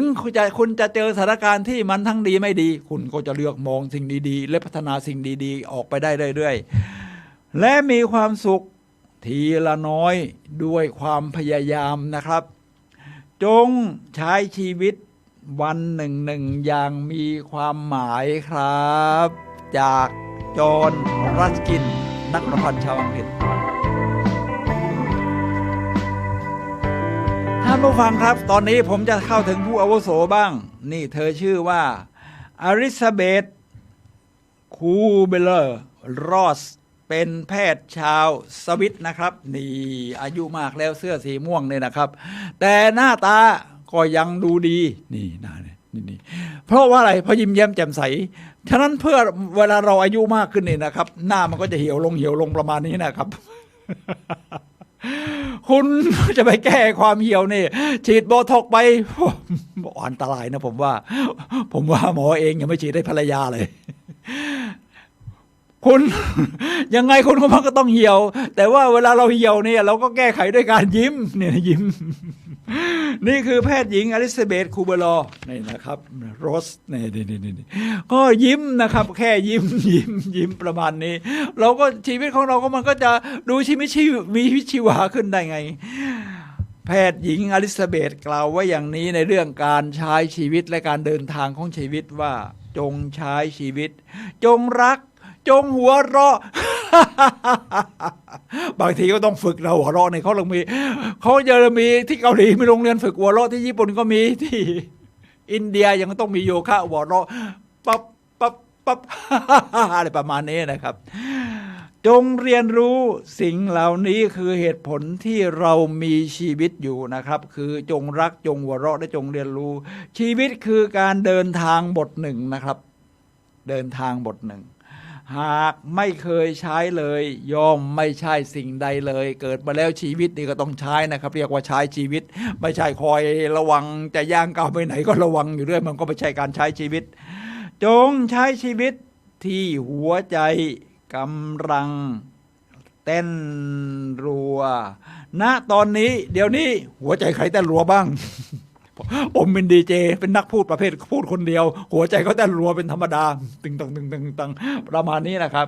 คุณจะเจอสถานการณ์ที่มันทั้งดีไม่ดีคุณก็จะเลือกมองสิ่งดีๆและพัฒนาสิ่งดีๆออกไปได้เรื่อยๆและมีความสุขทีละน้อยด้วยความพยายามนะครับจงใช้ชีวิตวันหนึ่งอย่างมีความหมายครับจากจอห์นรัสกินนักประพันธ์ชาวอังกฤษท่านผู้ฟังครับตอนนี้ผมจะเข้าถึงผู้อาวุโสบ้างนี่เธอชื่อว่าอลิซาเบธคูเบลเลอร์รอสเป็นแพทย์ชาวสวิตนะครับนี่อายุมากแล้วเสื้อสีม่วงเนี่ยนะครับแต่หน้าตาก็ยังดูดีนี่นี่เพราะว่าอะไรเพราะยิ้มแย้มแจ่มใสฉะนั้นเพื่อเวลาเราอายุมากขึ้นนี่นะครับหน้ามันก็จะเหี่ยวลงประมาณนี้นะครับ คุณจะไปแก้ความเหี่ยวนี่ฉีดโบท็อกไปอันตรายนะผมว่าหมอเองยังไม่ฉีดให้ภรรยาเลย คุณ ยังไงคุณก็ต้องเหี่ยว แต่ว่าเวลาเราเหี่ยวเนี่ยเราก็แก้ไขด้วยการยิ้มเนี่ยยิ้ม นี่คือแพทย์หญิงอลิซาเบธคูเบลอนี่นะครับโรสนี่ก็ยิ้มนะครับแค่ยิ้มประมาณนี้เราก็ชีวิตของเราก็มันก็จะดูมีชีวิตชีวาขึ้นได้ไงแพทย์หญิงอลิซาเบธกล่าวไว้อย่างนี้ในเรื่องการใช้ชีวิตและการเดินทางของชีวิตว่าจงใช้ชีวิตจงรักจงหัวเราะ บางทีก็ต้องฝึกเราหัวเราะในเขาจะมีที่เกาหลีมีโรงเรียนฝึกหัวเราะที่ญี่ปุ่นก็มีที่อินเดียยังต้องมีโยคะหัวเราะปั๊บ อะไรประมาณนี้นะครับจงเรียนรู้สิ่งเหล่านี้คือเหตุผลที่เรามีชีวิตอยู่นะครับคือจงรักจงหัวเราะและจงเรียนรู้ชีวิตคือการเดินทางบทหนึ่งนะครับเดินทางบทหนึ่งหากไม่เคยใช้เลยย่อมไม่ใช่สิ่งใดเลยเกิดมาแล้วชีวิตนี่ก็ต้องใช้นะครับเรียกว่าใช้ชีวิตไม่ใช่คอยระวังจะย่างก้าวไปไหนก็ระวังอยู่เรื่อยมันก็ไม่ใช่การใช้ชีวิตจงใช้ชีวิตที่หัวใจกำลังเต้นรัวณตอนนี้เดี๋ยวนี้หัวใจใครเต้นรัวบ้าง ผมเป็นดีเจเป็นนักพูดประเภทพูดคนเดียวหัวใจเขาเต้นรัวเป็นธรรมดาตึงตังประมาณนี้นะครับ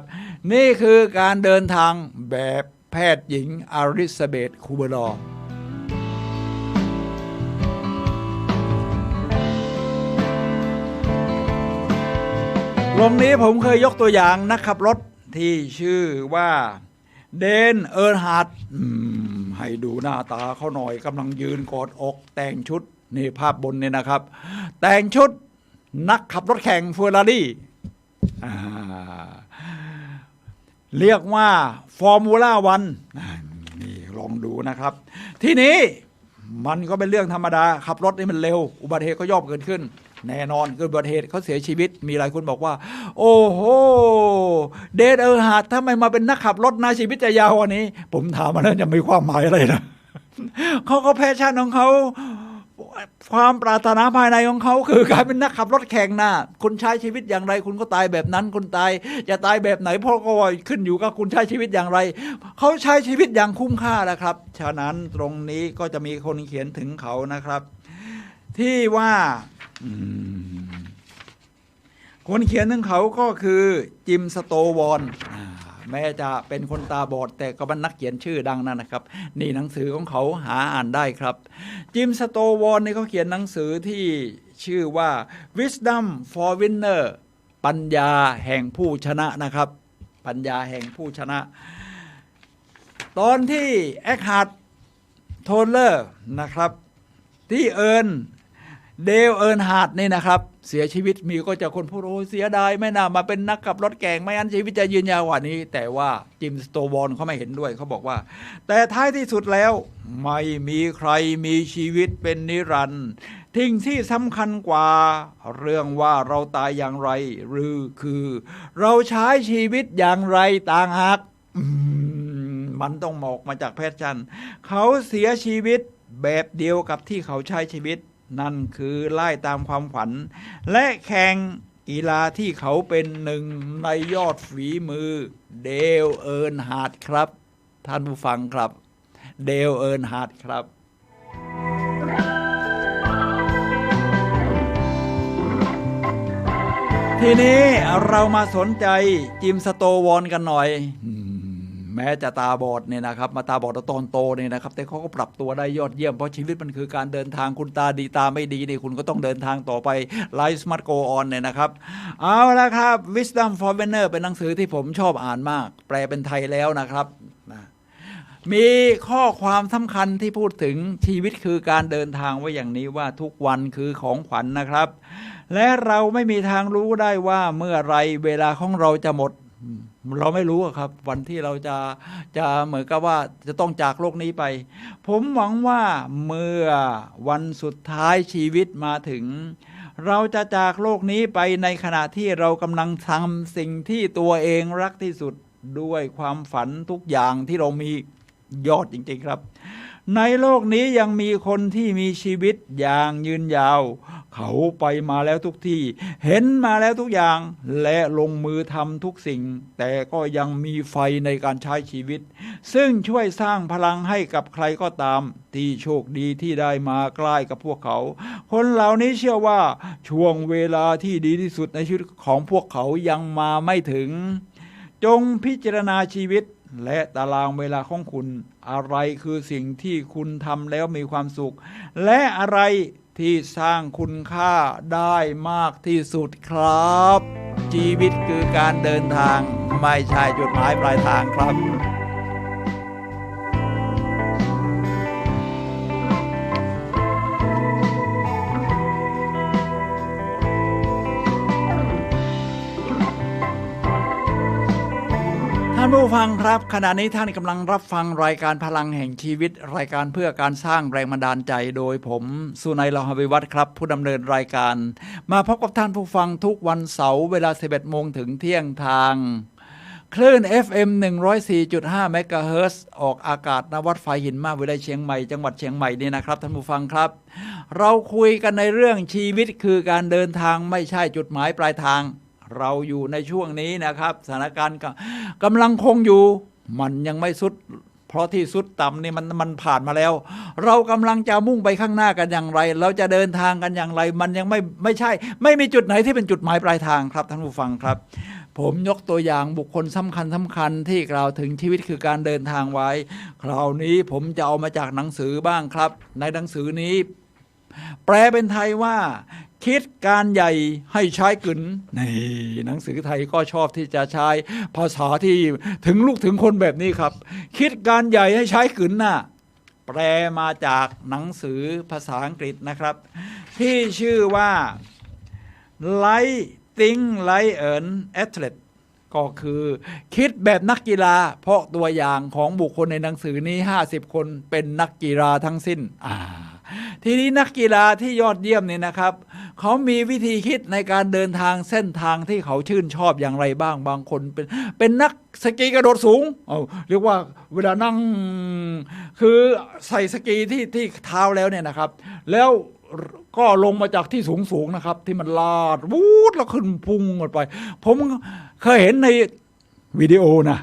นี่คือการเดินทางแบบแพทย์หญิงอลิซาเบธคูเบลอลงนี้ผมเคยยกตัวอย่างนักขับรถที่ชื่อว่าเดนเอิร์นฮาร์ดให้ดูหน้าตาเขาหน่อยกำลังยืนกอดอกแต่งชุดนี่ภาพบนเนี่ยนะครับแต่งชุดนักขับรถแข่งเฟอร์รารี่เรียกว่าฟอร์มูล่าวันนี่ลองดูนะครับทีนี้มันก็เป็นเรื่องธรรมดาขับรถนี่มันเร็วอุบัติเหตุก็ย่อมเกิดขึ้นแน่นอนเกิดอุบัติเหตุเขาเสียชีวิตมีหลายคนบอกว่าโอ้โหเดนเอิร์นฮาร์ดถ้าไม่มาเป็นนักขับรถนะชีวิตจะยาวกว่านี้ผมถามมาแล้วจะมีความหมายอะไรนะ เขาก็แพชชั่นของเขาความปรารถนาภายในของเขาคือการเป็นนักขับรถแข่งนะคุณใช้ชีวิตอย่างไรคุณก็ตายแบบนั้นคุณตายจะตายแบบไหนเพราะก็ขึ้นอยู่กับคุณใช้ชีวิตอย่างไรเขาใช้ชีวิตอย่างคุ้มค่านะครับฉะนั้นตรงนี้ก็จะมีคนเขียนถึงเขานะครับที่ว่าคนเขียนถึงเขาก็คือจิมสโตวอนแม้จะเป็นคนตาบอดแต่ก็เป็นนักเขียนชื่อดังนั่นนะครับนี่หนังสือของเขาหาอ่านได้ครับจิมสโตวอนนี่เขาเขียนหนังสือที่ชื่อว่า Wisdom for Winner ปัญญาแห่งผู้ชนะนะครับปัญญาแห่งผู้ชนะตอนที่แอคฮาร์ดโทเลอร์นะครับที่เอิร์นฮาร์ดนี่นะครับเสียชีวิตมีก็จะคนพูดโอ้เสียดายไม่น่ามาเป็นนักขับรถแข่งไม่งั้นชีวิตจะยืนยาวกว่านี้แต่ว่าจิมสโตวอนเขาไม่เห็นด้วยเขาบอกว่าแต่ท้ายที่สุดแล้วไม่มีใครมีชีวิตเป็นนิรันดร์ทิ้งที่สำคัญกว่าเรื่องว่าเราตายอย่างไรหรือคือเราใช้ชีวิตอย่างไรต่างหากมันต้องออกมาจากแพชชั่นเขาเสียชีวิตแบบเดียวกับที่เขาใช้ชีวิตนั่นคือไล่ตามความฝันและแข่งกีฬาที่เขาเป็นหนึ่งในยอดฝีมือเดลเอิร์นฮาร์ดครับท่านผู้ฟังครับเดลเอิร์นฮาร์ดครับทีนี้เรามาสนใจจิมสโตวอนกันหน่อยแม้จะตาบอดเนี่ยนะครับมาตาบอดตอนโตเนี่ยนะครับแต่เขาก็ปรับตัวได้ยอดเยี่ยมเพราะชีวิตมันคือการเดินทางคุณตาดีตาไม่ดีนี่คุณก็ต้องเดินทางต่อไป Life Must Go On เนี่ยนะครับเอาละครับ Wisdom for Winner เป็นหนังสือที่ผมชอบอ่านมากแปลเป็นไทยแล้วนะครับมีข้อความสำคัญที่พูดถึงชีวิตคือการเดินทางไว้อย่างนี้ว่าทุกวันคือของขวัญนะครับและเราไม่มีทางรู้ได้ว่าเมื่อไรเวลาของเราจะหมดเราไม่รู้ครับวันที่เราจะเหมือนกับว่าจะต้องจากโลกนี้ไปผมหวังว่าเมื่อวันสุดท้ายชีวิตมาถึงเราจะจากโลกนี้ไปในขณะที่เรากำลังทำสิ่งที่ตัวเองรักที่สุดด้วยความฝันทุกอย่างที่เรามียอดจริงๆครับ ในโลกนี้ยังมีคนที่มีชีวิตอย่างยืนยาวเขาไปมาแล้วทุกที่เห็นมาแล้วทุกอย่างและลงมือทำทุกสิ่งแต่ก็ยังมีไฟในการใช้ชีวิตซึ่งช่วยสร้างพลังให้กับใครก็ตามที่โชคดีที่ได้มาใกล้กับพวกเขาคนเหล่านี้เชื่อว่าช่วงเวลาที่ดีที่สุดในชีวิตของพวกเขายังมาไม่ถึงจงพิจารณาชีวิตและตารางเวลาของคุณอะไรคือสิ่งที่คุณทำแล้วมีความสุขและอะไรที่สร้างคุณค่าได้มากที่สุดครับชีวิตคือการเดินทางไม่ใช่จุดหมายปลายทางครับ ท่านผู้ฟังครับขณะนี้ท่านกำลังรับฟังรายการพลังแห่งชีวิตรายการเพื่อการสร้างแรงบันดาลใจโดยผมสุนัย ลาหวิวัฒน์ครับผู้ดำเนินรายการมาพบกับท่านผู้ฟังทุกวันเสาร์เวลา 11 โมงถึงเที่ยงทางคลื่น FM 104.5 เมกะเฮิรตซ์ออกอากาศณวัดไฟหินมาวิทยาลัยเชียงใหม่จังหวัดเชียงใหม่นี่นะครับท่านผู้ฟังครับเราคุยกันในเรื่องชีวิตคือการเดินทางไม่ใช่จุดหมายปลายทางเราอยู่ในช่วงนี้นะครับสถานการณ์กำลังคงอยู่มันยังไม่สุดเพราะที่สุดต่ำนี่มันผ่านมาแล้วเรากำลังจะมุ่งไปข้างหน้ากันอย่างไรเราจะเดินทางกันอย่างไรมันยังไม่ใช่ไม่มีจุดไหนที่เป็นจุดหมายปลายทางครับท่านผู้ฟังครับผมยกตัวอย่างบุคคลสำคัญที่กล่าวถึงชีวิตคือการเดินทางไว้คราวนี้ผมจะเอามาจากหนังสือบ้างครับในหนังสือนี้แปลเป็นไทยว่าคิดการใหญ่ให้ใช้กึ๋นนี่หนังสือไทยก็ชอบที่จะใช้ภาษาที่ถึงลูกถึงคนแบบนี้ครับคิดการใหญ่ให้ใช้กึ๋นน่ะแปลมาจากหนังสือภาษาอังกฤษนะครับที่ชื่อว่า Like Think Like an Athlete ก็คือคิดแบบนักกีฬาเพราะตัวอย่างของบุคคลในหนังสือนี้50คนเป็นนักกีฬาทั้งสิ้นทีนี้นักกีฬาที่ยอดเยี่ยมเนี่ยนะครับเขามีวิธีคิดในการเดินทางเส้นทางที่เขาชื่นชอบอย่างไรบ้างบางคนเป็นนักสกีกระโดดสูงเรียกว่าเวลานั่งคือใส่สกีที่เท้าแล้วเนี่ยนะครับแล้วก็ลงมาจากที่สูงนะครับที่มันลาดวูดแล้วขึ้นพุ่งออกไปผมเคยเห็นในวิดีโอนะ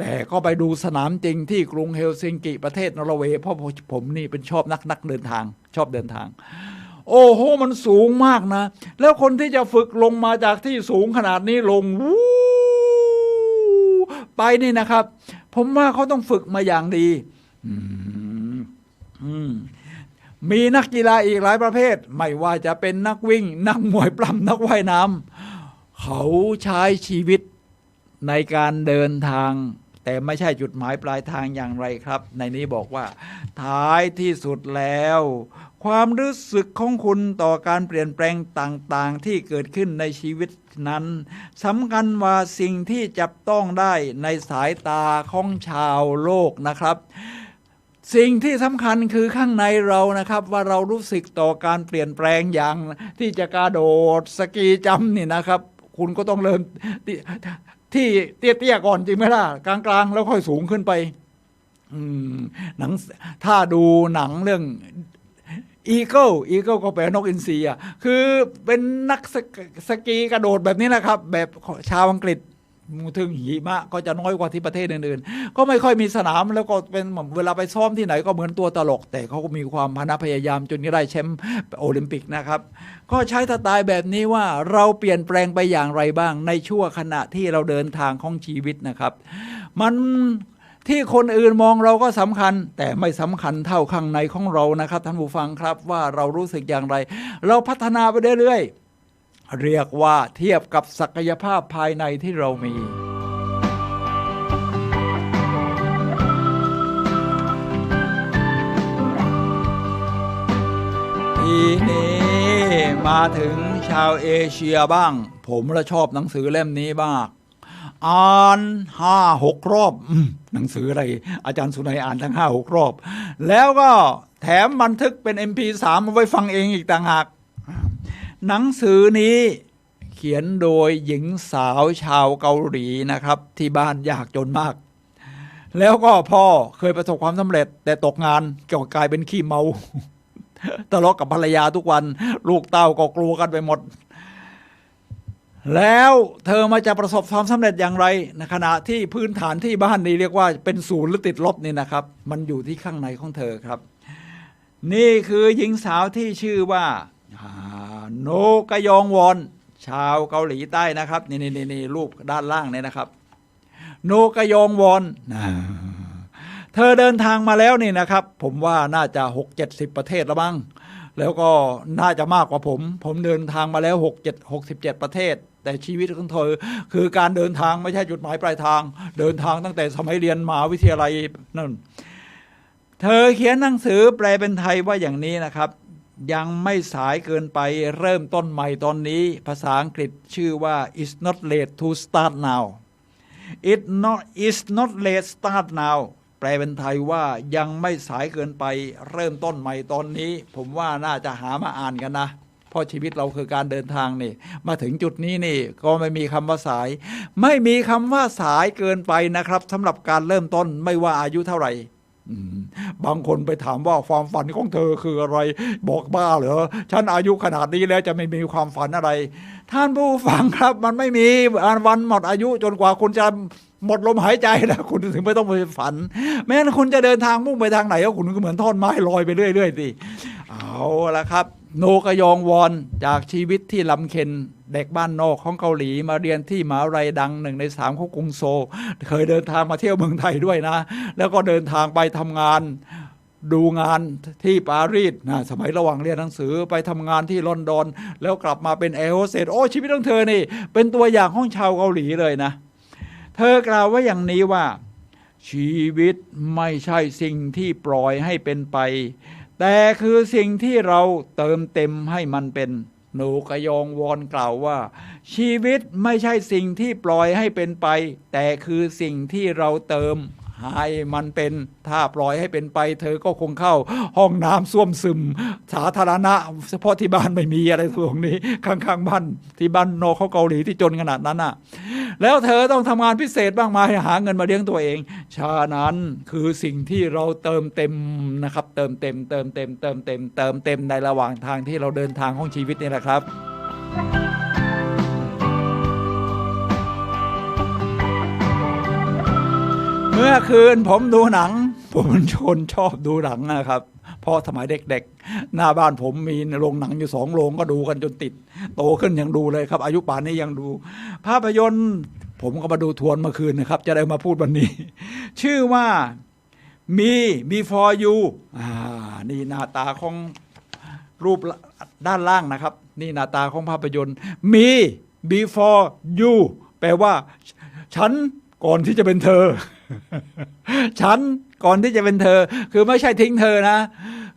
แต่ก็ไปดูสนามจริงที่กรุงเฮลซิงกิประเทศนอร์เวย์เพราะผมนี่เป็นชอบนักเดินทางชอบเดินทางโอ้โหมันสูงมากนะแล้วคนที่จะฝึกลงมาจากที่สูงขนาดนี้ลงวู้ไปนี่นะครับผมว่าเขาต้องฝึกมาอย่างดีมีนักกีฬาอีกหลายประเภทไม่ว่าจะเป็นนักวิ่งนักมวยปล้ำนักว่ายน้ำเขาใช้ชีวิตในการเดินทางแต่ไม่ใช่จุดหมายปลายทางอย่างไรครับในนี้บอกว่าท้ายที่สุดแล้วความรู้สึกของคุณต่อการเปลี่ยนแปลงต่างๆที่เกิดขึ้นในชีวิตนั้นสำคัญว่าสิ่งที่จับต้องได้ในสายตาของชาวโลกนะครับสิ่งที่สำคัญคือข้างในเรานะครับว่าเรารู้สึกต่อการเปลี่ยนแปลงอย่างที่จะกระโดดสกีจัมป์นี่นะครับคุณก็ต้องเริ่มที่เตี้ยๆก่อนจริงไหมล่ะกลางๆแล้วค่อยสูงขึ้นไปหนังถ้าดูหนังเรื่องอีเกิลก็แปลนกอินทรีอ่ะคือเป็นนักสกีกระโดดแบบนี้นะครับแบบชาวอังกฤษถึงหิมะก็จะน้อยกว่าที่ประเทศอื่นๆก็ไม่ค่อยมีสนามแล้วก็เป็นเวลาไปซ้อมที่ไหนก็เหมือนตัวตลกแต่เขาก็มีความพยายามจนได้แชมป์โอลิมปิกนะครับก็ใช้สไตล์แบบนี้ว่าเราเปลี่ยนแปลงไปอย่างไรบ้างในชั่วขณะที่เราเดินทางของชีวิตนะครับมันที่คนอื่นมองเราก็สำคัญแต่ไม่สำคัญเท่าข้างในของเรานะครับท่านผู้ฟังครับว่าเรารู้สึกอย่างไรเราพัฒนาไปเรื่อยๆเรียกว่าเทียบกับศักยภาพภายในที่เรามีทีนี้มาถึงชาวเอเชียบ้างผมละชอบหนังสือเล่มนี้มากอ่าน 5-6 รอบหนังสืออะไรอาจารย์สุนัยอ่านทั้ง 5-6 รอบแล้วก็แถมบันทึกเป็น MP3 เอาไว้ฟังเองอีกต่างหากหนังสือนี้เขียนโดยหญิงสาวชาวเกาหลีนะครับที่บ้านยากจนมาก แล้วก็พ่อเคยประสบความสำเร็จแต่ตกงานก็กลายเป็นขี้เมา ทะเลาะกับภรรยาทุกวันลูกเต้าก็กลัวกันไปหมดแล้วเธอมาจะประสบความสำเร็จอย่างไรในขณะที่พื้นฐานที่บ้านนี้เรียกว่าเป็นศูนย์หรือติดลบนี่นะครับมันอยู่ที่ข้างในของเธอครับนี่คือหญิงสาวที่ชื่อว่าโนกยองวอนชาวเกาหลีใต้นะครับนี่รูปด้านล่างเนี่ยนะครับโนกยองวอนเธอเดินทางมาแล้วนี่นะครับผมว่าน่าจะ 6-70 ประเทศแล้วมั้งแล้วก็น่าจะมากกว่าผมเดินทางมาแล้ว67 ประเทศแต่ชีวิตของเธอคือการเดินทางไม่ใช่จุดหมายปลายทางเดินทางตั้งแต่สมัยเรียนมหาวิทยาลัยนั่นเธอเขียนหนังสือแปลเป็นไทยว่าอย่างนี้นะครับยังไม่สายเกินไปเริ่มต้นใหม่ตอนนี้ภาษาอังกฤษชื่อว่า It's not late to start now It's not late start now แปลเป็นไทยว่ายังไม่สายเกินไปเริ่มต้นใหม่ตอนนี้ผมว่าน่าจะหามาอ่านกันนะเพราะชีวิตเราคือการเดินทางนี่มาถึงจุดนี้นี่ก็ไม่มีคำว่าสายไม่มีคำว่าสายเกินไปนะครับสำหรับการเริ่มต้นไม่ว่าอายุเท่าไหร่บางคนไปถามว่าความฝันของเธอคืออะไรบอกบ้าเหรอฉันอายุขนาดนี้แล้วจะไม่มีความฝันอะไรท่านผู้ฟังครับมันไม่มีวันหมดอายุจนกว่าคุณจะหมดลมหายใจนะคุณถึงไม่ต้องไปฝันแม้นคุณจะเดินทางมุ่งไปทางไหนก็คุณก็เหมือนท่อนไม้ลอยไปเรื่อยๆสิเอาละครับโนกยองวอนจากชีวิตที่ลำเค็ญเด็กบ้านนอกของเกาหลีมาเรียนที่มหาวิทยาลัยดัง1 ใน 3ของกรุงโซลเคยเดินทางมาเที่ยวเมืองไทยด้วยนะแล้วก็เดินทางไปทำงานดูงานที่ปารีสนะสมัยระหว่างเรียนหนังสือไปทำงานที่ลอนดอนแล้วกลับมาเป็นแอร์โฮสเตสโอ้ชีวิตของเธอนี่เป็นตัวอย่างของชาวเกาหลีเลยนะเธอกล่าวว่าอย่างนี้ว่าชีวิตไม่ใช่สิ่งที่ปล่อยให้เป็นไปแต่คือสิ่งที่เราเติมเต็มให้มันเป็นโนกยองวอนกล่าวว่าชีวิตไม่ใช่สิ่งที่ปล่อยให้เป็นไปแต่คือสิ่งที่เราเติมให้มันเป็นถ้าปล่อยให้เป็นไปเธอก็คงเข้าห้องน้ำส้วมซึมสาธารณะเฉพาะที่บ้านไม่มีอะไรตรงนี้ข้างๆบ้านที่บ้านนอกเขาเกาหลีที่จนขนาดนั้นน่ะแล้วเธอต้องทำงานพิเศษบ้างมายหาเงินมาเลี้ยงตัวเองฉะนั้นคือสิ่งที่เราเติมเต็มนะครับเติมเต็มในระหว่างทางที่เราเดินทางของชีวิตนี่แหละครับเมื่อคืนผมดูหนังผมเป็นคนชอบดูหนังนะครับเพราะสมัยเด็กๆหน้าบ้านผมมีโรงหนังอยู่2 โรงก็ดูกันจนติดโตขึ้นยังดูเลยครับอายุป่านนี้ยังดูภาพยนตร์ผมก็มาดูทวนเมื่อคืนนะครับจะได้มาพูดวันนี้ชื่อว่ามี Before You นี่หน้าตาของรูปด้านล่างนะครับนี่หน้าตาของภาพยนตร์มี Before You แปลว่าฉันก่อนที่จะเป็นเธอฉันก่อนที่จะเป็นเธอคือไม่ใช่ทิ้งเธอนะ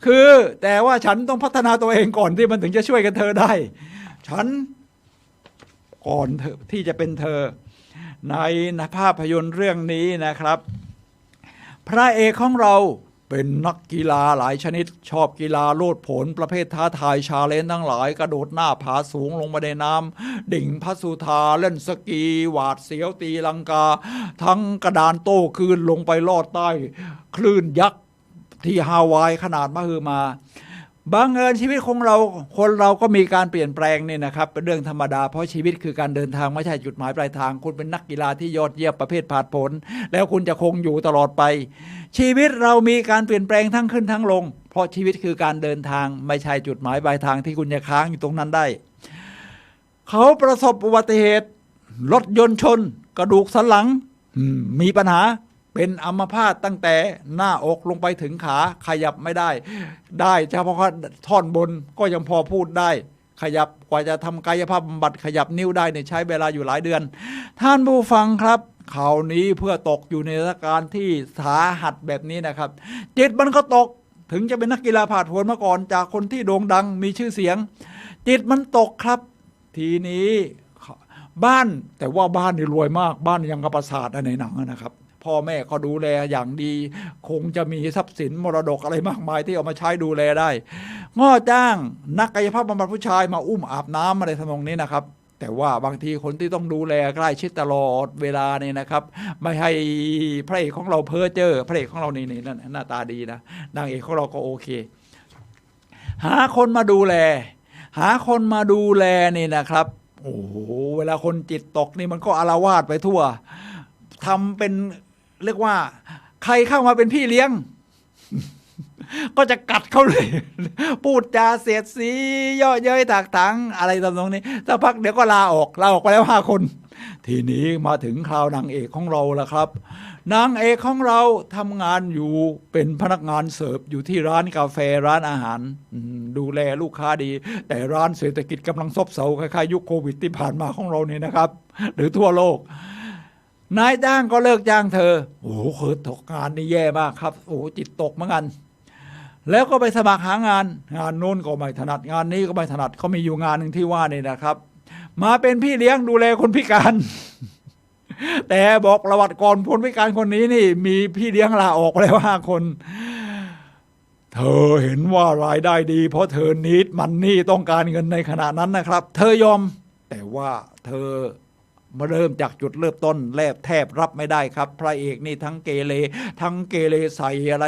คือแต่ว่าฉันต้องพัฒนาตัวเองก่อนที่มันถึงจะช่วยกันเธอได้ฉันก่อนที่จะเป็นเธอในภาพยนตร์เรื่องนี้นะครับพระเอกของเราเป็นนักกีฬาหลายชนิดชอบกีฬาโลดโผนประเภทท้าทายชาเลนจ์ทั้งหลายกระโดดหน้าผาสูงลงมาในน้ำดิ่งพัสุธาเล่นสกีหวาดเสียวตีลังกาทั้งกระดานโต้คลื่นลงไปลอดใต้คลื่นยักษ์ที่ฮาวายขนาดมหึมาบางเอิญชีวิตของเราคนเราก็มีการเปลี่ยนแปลงนี่นะครับเป็นเรื่องธรรมดาเพราะชีวิตคือการเดินทางไม่ใช่จุดหมายปลายทางคุณเป็นนักกีฬาที่ยอดเยี่ยมประเภทผาดผลแล้วคุณจะคงอยู่ตลอดไปชีวิตเรามีการเปลี่ยนแปลงทั้งขึ้นทั้งลงเพราะชีวิตคือการเดินทางไม่ใช่จุดหมายปลายทางที่คุณจะค้างอยู่ตรงนั้นได้เขาประสบอุบัติเหตุรถยนต์ชนกระดูกสันหลังมีปัญหาเป็นอัมพาตตั้งแต่หน้าอกลงไปถึงขาขยับไม่ได้เฉพาะท่อนบนก็ยังพอพูดได้ขยับกว่าจะทำกายภาพบำบัดขยับนิ้วได้เนี่ยใช้เวลาอยู่หลายเดือนท่านผู้ฟังครับข่าวนี้เพื่อตกอยู่ในสถานการณ์ที่สาหัสแบบนี้นะครับจิตมันก็ตกถึงจะเป็นนักกีฬาผาดโผนมาก่อนจากคนที่โด่งดังมีชื่อเสียงจิตมันตกครับทีนี้บ้านแต่ว่าบ้านนี่รวยมากบ้านยังกับปราสาทในหนังนะครับพ่อแม่ก็ดูแลอย่างดีคงจะมีทรัพย์สินมรดกอะไรมากมายที่เอามาใช้ดูแลได้ง้อจ้างนักกายภาพบำบัดผู้ชายมาอุ้มอาบน้ำอะไรทำนองนี้นะครับ แต่ว่าบางทีคนที่ต้องดูแลใกล้ชิดตลอดเวลาเนี่ยนะครับไม่ให้พระเอกของเราเพ้อเจ้อพระเอกของเรานี่นั่นหน้าตาดีนะนางเอกของเราก็โอเคหาคนมาดูแลนี่นะครับโอ้โหเวลาคนจิตตกนี่มันก็อาละวาดไปทั่วทำเป็นเรียกว่าใครเข้ามาเป็นพี่เลี้ยง ก็จะกัดเขาเลย พูดจาเสียดสีย่อเย้ยถากถังอะไรตามตรงนี้สักพักเดี๋ยวก็ลาออกไปแล้ว5 คนทีนี้มาถึงคราวนางเอกของเราแล้วครับนางเอกของเราทำงานอยู่เป็นพนักงานเสิร์ฟอยู่ที่ร้านกาแฟร้านอาหารดูแลลูกค้าดีแต่ร้านเศรษฐกิจกำลังซบเซาคล้ายๆยุคโควิดที่ผ่านมาของเราเนี่ยนะครับหรือทั่วโลกนายจ้างก็เลิกจ้างเธอโอ้โหเกิดตกงานนี่แย่มากครับโอ้จิตตกเหมือนกันแล้วก็ไปสมัครหางานโน้นก็ไม่ถนัดงานนี้ก็ไม่ถนัดเขามีอยู่งานหนึ่งที่ว่านี่นะครับมาเป็นพี่เลี้ยงดูแลคนพิการ แต่บอกประวัติก่อนคนพิการคนนี้นี่มีพี่เลี้ยงลาออกแล้ว5 คนเธอเห็นว่ารายได้ดีเพราะเธอนิดมันนี่ต้องการเงินในขณะนั้นนะครับเธอยอมแต่ว่าเธอมาเริ่มจากจุดเริ่มต้นแทบรับไม่ได้ครับพระเอกนี่ทั้งเกเรใส่อะไร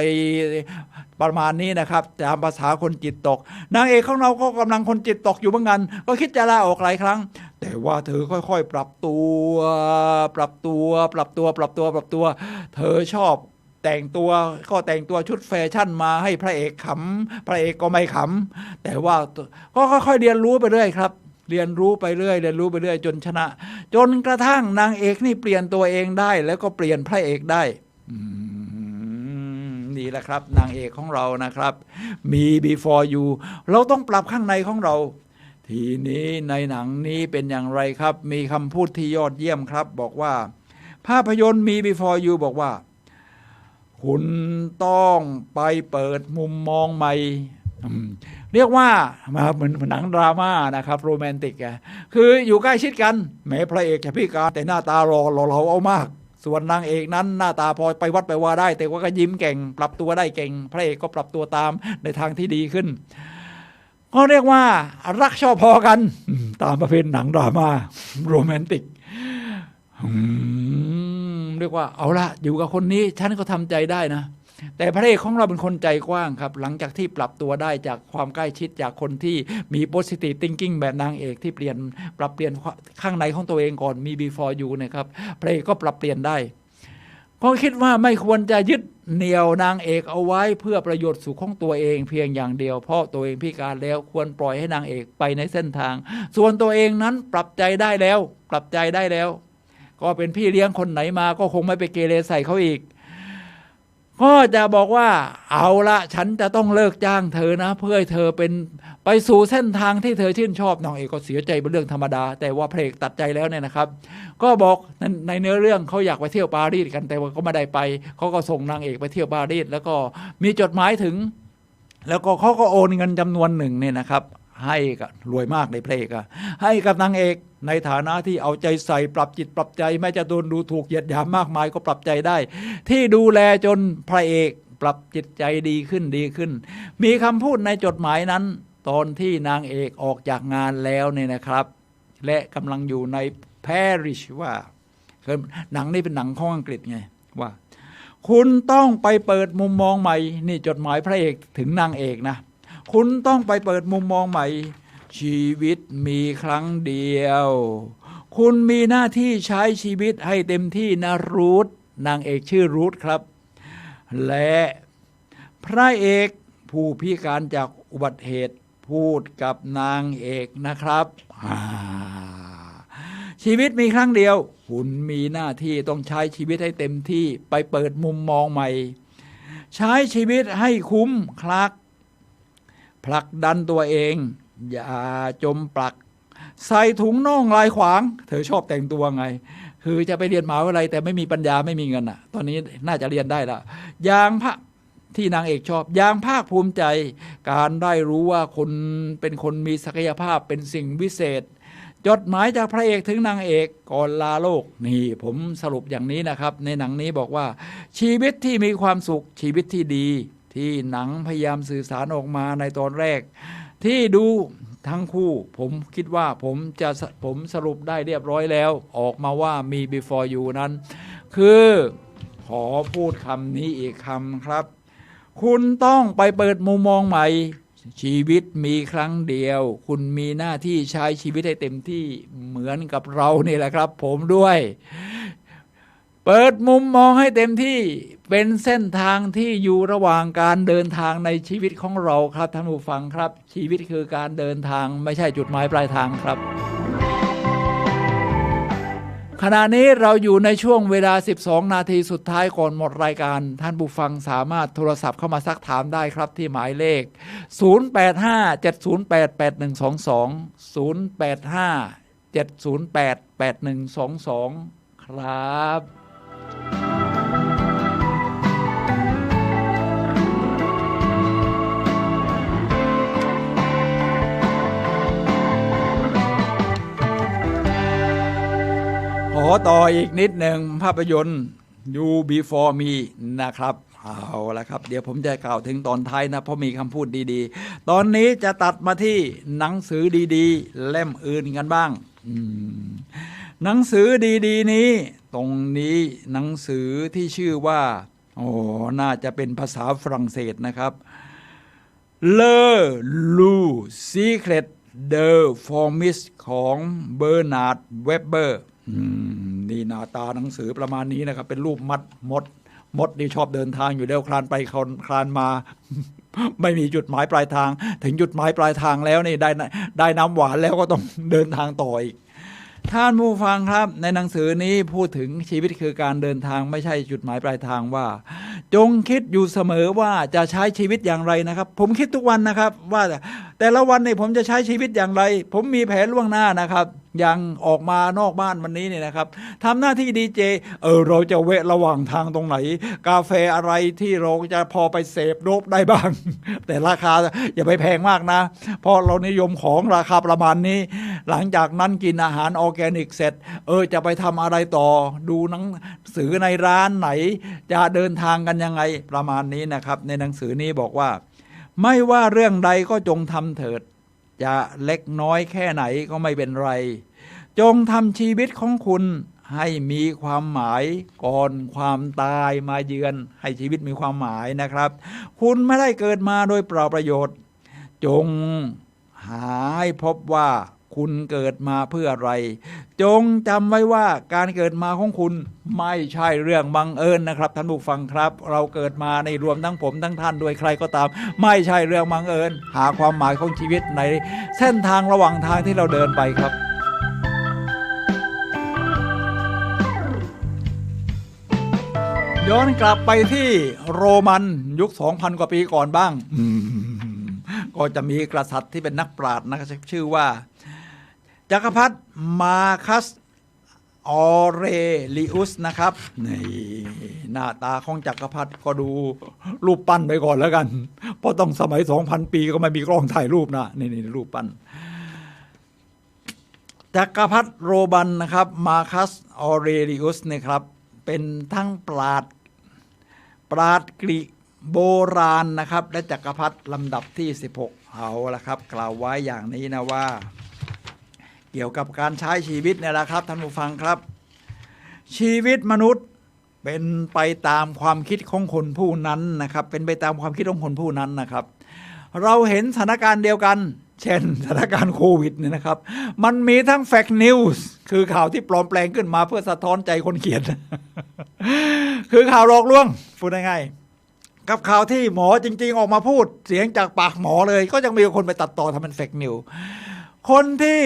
ประมาณนี้นะครับตามภาษาคนจิตตกนางเอกของเราก็กำลังคนจิตตกอยู่เหมือนกันก็คิดจะลาออกหลายครั้งแต่ว่าเธอค่อยๆปรับตัวเธอชอบแต่งตัวชุดแฟชั่นมาให้พระเอกขำพระเอกก็ไม่ขำแต่ว่าก็ค่อยๆเรียนรู้ไปเรื่อยครับเรียนรู้ไปเรื่อยจนชนะจนกระทั่งนางเอกนี่เปลี่ยนตัวเองได้แล้วก็เปลี่ยนพระเอกได้นี่แหละครับนางเอกของเรานะครับมี before you เราต้องปรับข้างในของเราทีนี้ในหนังนี้เป็นอย่างไรครับมีคำพูดที่ยอดเยี่ยมครับบอกว่าภาพยนตร์มี before you บอกว่าคุณต้องไปเปิดมุมมองใหม่เรียกว่ามาเหมือนหนังดราม่านะครับโรแมนติกคืออยู่ใกล้ชิดกันแม้พระเอกจะพิการแต่หน้าตาหล่อเราเอามากส่วนนางเอกนั้นหน้าตาพอไปวัดไปว่าได้แต่ว่าก็ยิ้มเก่งปรับตัวได้เก่งพระเอกก็ปรับตัวตามในทางที่ดีขึ้นก็เรียกว่ารักชอบพอกันตามประเภทหนังดราม่าโรแมนติกเรียกว่าเอาละอยู่กับคนนี้ฉันก็ทำใจได้นะแต่พระเอกของเราเป็นคนใจกว้างครับหลังจากที่ปรับตัวได้จากความใกล้ชิดจากคนที่มี positive thinking แบบนางเอกที่ปรับเปลี่ยนข้างในของตัวเองก่อนมี before you นะครับพระเอกก็ปรับเปลี่ยนได้ก็คิดว่าไม่ควรจะยึดเหนี่ยวนางเอกเอาไว้เพื่อประโยชน์สุขของตัวเองเพียงอย่างเดียวเพราะตัวเองพิการแล้วควรปล่อยให้นางเอกไปในเส้นทางส่วนตัวเองนั้นปรับใจได้แล้วก็เป็นพี่เลี้ยงคนไหนมาก็คงไม่ไปเกเรใส่เขาอีกก็จะบอกว่าเอาละฉันจะต้องเลิกจ้างเธอนะเพื่อให้เธอเป็นไปสู่เส้นทางที่เธอชื่นชอบนางเอกก็เสียใจเป็นเรื่องธรรมดาแต่ว่าพระเอกตัดใจแล้วเนี่ยนะครับก็บอกในเนื้อเรื่องเขาอยากไปเที่ยวปารีสกันแต่ว่าก็ไม่ได้ไปเขาก็ส่งนางเอกไปเที่ยวปารีสแล้วก็มีจดหมายถึงแล้วก็เขาก็โอนเงินจำนวนหนึ่งเนี่ยนะครับให้กับรวยมากในพระเอกให้กับนางเอกในฐานะที่เอาใจใส่ปรับจิตปรับใจแม้จะโดนดูถูกเหยียดหยามมากมายก็ปรับใจได้ที่ดูแลจนพระเอกปรับจิตใจดีขึ้นมีคำพูดในจดหมายนั้นตอนที่นางเอกออกจากงานแล้วเนี่ยนะครับและกำลังอยู่ในปารีสว่าหนังนี้เป็นหนังของอังกฤษไงว่าคุณต้องไปเปิดมุมมองใหม่นี่จดหมายพระเอกถึงนางเอกนะคุณต้องไปเปิดมุมมองใหม่ชีวิตมีครั้งเดียวคุณมีหน้าที่ใช้ชีวิตให้เต็มที่นะรูทนางเอกชื่อรูทครับและพระเอกผู้พิการจากอุบัติเหตุพูดกับนางเอกนะครับชีวิตมีครั้งเดียวคุณมีหน้าที่ต้องใช้ชีวิตให้เต็มที่ไปเปิดมุมมองใหม่ใช้ชีวิตให้คุ้มคลักผลักดันตัวเองอย่าจมปลักใส่ถุงน่องลายขวางเธอชอบแต่งตัวไงคือจะไปเรียนมหาวิทยาลัยแต่ไม่มีปัญญาไม่มีเงินตอนนี้น่าจะเรียนได้แล้วอย่างพระที่นางเอกชอบอย่างภาคภูมิใจการได้รู้ว่าคนเป็นคนมีศักยภาพเป็นสิ่งวิเศษจดหมายจากพระเอกถึงนางเอกก่อนลาโลกนี่ผมสรุปอย่างนี้นะครับในหนังนี้บอกว่าชีวิตที่มีความสุขชีวิตที่ดีที่หนังพยายามสื่อสารออกมาในตอนแรกที่ดู ทั้งคู่ผมคิดว่าผมสรุปได้เรียบร้อยแล้วออกมาว่ามี before you นั้น คือขอพูดคำนี้อีกคำครับ คุณต้องไปเปิดมุมมองใหม่ชีวิตมีครั้งเดียว คุณมีหน้าที่ใช้ชีวิตให้เต็มที่เหมือนกับเรานี่แหละครับ ผมด้วยเปิดมุมมองให้เต็มที่เป็นเส้นทางที่อยู่ระหว่างการเดินทางในชีวิตของเราครับท่านผู้ฟังครับชีวิตคือการเดินทางไม่ใช่จุดหมายปลายทางครับขณะนี้เราอยู่ในช่วงเวลา12 นาทีสุดท้ายก่อนหมดรายการท่านผู้ฟังสามารถโทรศัพท์เข้ามาซักถามได้ครับที่หมายเลข0857088122 0857088122 ครับขอต่ออีกนิดหนึ่งภาพยนตร์ You Before Me นะครับเอาละครับเดี๋ยวผมจะกล่าวถึงตอนท้ายนะเพราะมีคำพูดดีๆตอนนี้จะตัดมาที่หนังสือดีๆเล่มอื่นกันบ้างหนังสือดีๆนี้ตรงนี้หนังสือที่ชื่อว่าน่าจะเป็นภาษาฝรั่งเศสนะครับ Le Loup Secret de Fourmis ของเบอร์นาร์ดเวบเบอร์นี่หน้าตาหนังสือประมาณนี้นะครับเป็นรูปมดนี่ชอบเดินทางอยู่แล้วคลานไปคลานมา ไม่มีจุดหมายปลายทางถึงจุดหมายปลายทางแล้วนี่ได้น้ำหวานแล้วก็ต้องเดินทางต่ออีกท่านผู้ฟังครับในหนังสือนี้พูดถึงชีวิตคือการเดินทางไม่ใช่จุดหมายปลายทางว่าจงคิดอยู่เสมอว่าจะใช้ชีวิตอย่างไรนะครับผมคิดทุกวันนะครับว่าแต่ละวันเนี่ยผมจะใช้ชีวิตอย่างไรผมมีแผนล่วงหน้านะครับอย่างออกมานอกบ้านวันนี้เนี่ยนะครับทำหน้าที่ดีเจเราจะแวะระหว่างทางตรงไหนกาแฟอะไรที่เราจะพอไปเสพโดบได้บ้าง แต่ราคาอย่าไปแพงมากนะเพราะเรานิยมของราคาประมาณนี้หลังจากนั้นกินอาหารออร์แกนิกเสร็จจะไปทำอะไรต่อดูหนังสือในร้านไหนจะเดินทางกันยังไงประมาณนี้นะครับในหนังสือนี้บอกว่าไม่ว่าเรื่องใดก็จงทำเถิดจะเล็กน้อยแค่ไหนก็ไม่เป็นไรจงทำชีวิตของคุณให้มีความหมายก่อนความตายมาเยือนให้ชีวิตมีความหมายนะครับคุณไม่ได้เกิดมาโดยเปล่าประโยชน์จงหาให้พบว่าคุณเกิดมาเพื่ออะไรจงจำไว้ว่าการเกิดมาของคุณไม่ใช่เรื่องบังเอิญนะครับท่านผู้ฟังครับเราเกิดมาในรวมทั้งผมทั้งท่านด้วยใครก็ตามไม่ใช่เรื่องบังเอิญหาความหมายของชีวิตในเส้นทางระหว่างทางที่เราเดินไปครับย้อนกลับไปที่โรมันยุค 2,000 กว่าปีก่อนบ้างก็จะมีกษัตริย์ที่เป็นนักปราชญ์นะครับชื่อว่าจักรพรรดิมาคัสออเรลิอุสนะครับนี่หน้าตาของจักรพรรดิก็ดูรูปปั้นไปก่อนแล้วกันเพราะต้องสมัย 2,000 ปีก็ไม่มีกล้องถ่ายรูปนะนี่รูปปั้นจักรพรรดิโรมันนะครับมาคัสออเรลิอุสเนี่ยครับเป็นทั้งปราชญ์กรีกโบราณนะครับและจักรพรรดิลำดับที่16เอาละครับกล่าวไว้อย่างนี้นะว่าเกี่ยวกับการใช้ชีวิตเนี่ยแหละครับท่านผู้ฟังครับชีวิตมนุษย์เป็นไปตามความคิดของคนผู้นั้นนะครับเป็นไปตามความคิดของคนผู้นั้นนะครับเราเห็นสถานการณ์เดียวกันเช่นสถานการณ์โควิดเนี่ยนะครับมันมีทั้งแฟกต์นิวส์คือข่าวที่ปลอมแปลงขึ้นมาเพื่อสะท้อนใจคนเขียน คือข่าวหลอกลวงพูดง่ายๆกับข่าวที่หมอจริงๆออกมาพูดเสียงจากปากหมอเลยก็ยังมีคนไปตัดต่อทำเป็นแฟกต์นิวส์คนที่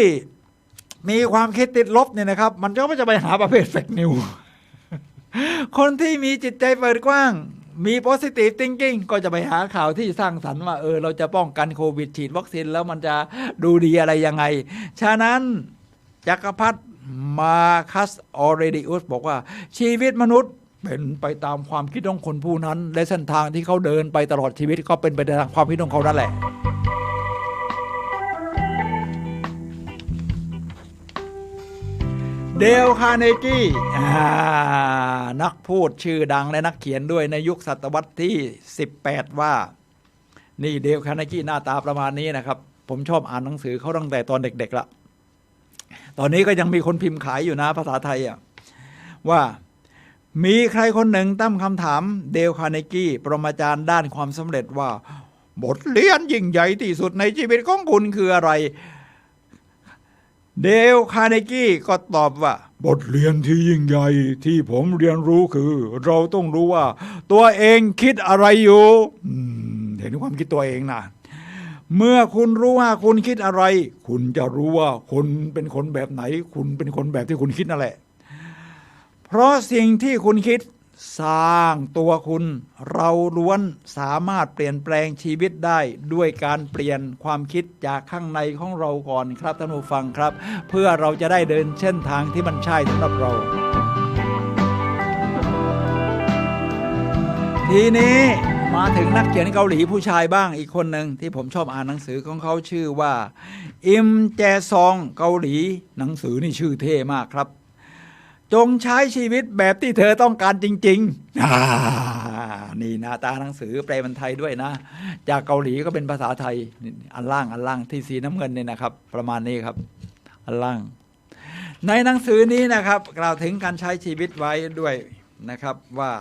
มีความคิดติดลบเนี่ยนะครับมันก็ไม่จะไปหาประเภทแฟกต์นิวส์คนที่มีจิตใจเปิดกว้างมี positive thinking ก็จะไปหาข่าวที่สร้างสรรค์ว่าเราจะป้องกันโควิดฉีดวัคซีนแล้วมันจะดูดีอะไรยังไงฉะนั้นจักรพรรดิมาคัสออเรลิอุสบอกว่าชีวิตมนุษย์เป็นไปตามความคิดของคนผู้นั้นและเส้นทางที่เขาเดินไปตลอดชีวิตก็เป็นไปตามความคิดของเขานั่นแหละเดลคาร์เนกี้นักพูดชื่อดังและนักเขียนด้วยในยุคศตวรรษที่18ว่านี่เดลคาร์เนกี้หน้าตาประมาณนี้นะครับ ผมชอบอ่านหนังสือเขาตั้งแต่ตอนเด็กๆละตอนนี้ก็ยังมีคนพิมพ์ขายอยู่นะภาษาไทยว่ามีใครคนหนึ่งตั้งคำถามเดลคาร์เนกี้ปรมาจารย์ด้านความสำเร็จว่าบทเรียนยิ่งใหญ่ที่สุดในชีวิตของคุณคืออะไรเดลคาร์เนกี้ก็ตอบว่าบทเรียนที่ยิ่งใหญ่ที่ผมเรียนรู้คือเราต้องรู้ว่าตัวเองคิดอะไรอยู่เห็นความคิดตัวเองนะเมื่อคุณรู้ว่าคุณคิดอะไรคุณจะรู้ว่าคุณเป็นคนแบบไหนคุณเป็นคนแบบที่คุณคิดนั่นแหละเพราะสิ่งที่คุณคิดสร้างตัวคุณเราล้วนสามารถเปลี่ยนแปลงชีวิตได้ด้วยการเปลี่ยนความคิดจากข้างในของเราก่อนครับท่านผู้ฟังครับเพื่อเราจะได้เดินเส้นทางที่มันใช่สำหรับเราทีนี้มาถึงนักเขียนเกาหลีผู้ชายบ้างอีกคนหนึ่งที่ผมชอบอ่านหนังสือของเขาชื่อว่าอิมแจซองเกาหลีหนังสือนี่ชื่อเท่มากครับจงใช้ชีวิตแบบที่เธอต้องการจริงๆนี่หน้าตาหนังสือแปลเป็นไทยด้วยนะจากเกาหลีก็เป็นภาษาไทยอันล่างที่สีน้ำเงินนี่นะครับประมาณนี้ครับอันล่างในหนังสือนี้นะครับกล่าวถึงการใช้ชีวิตไว้ด้วยนะครับว่า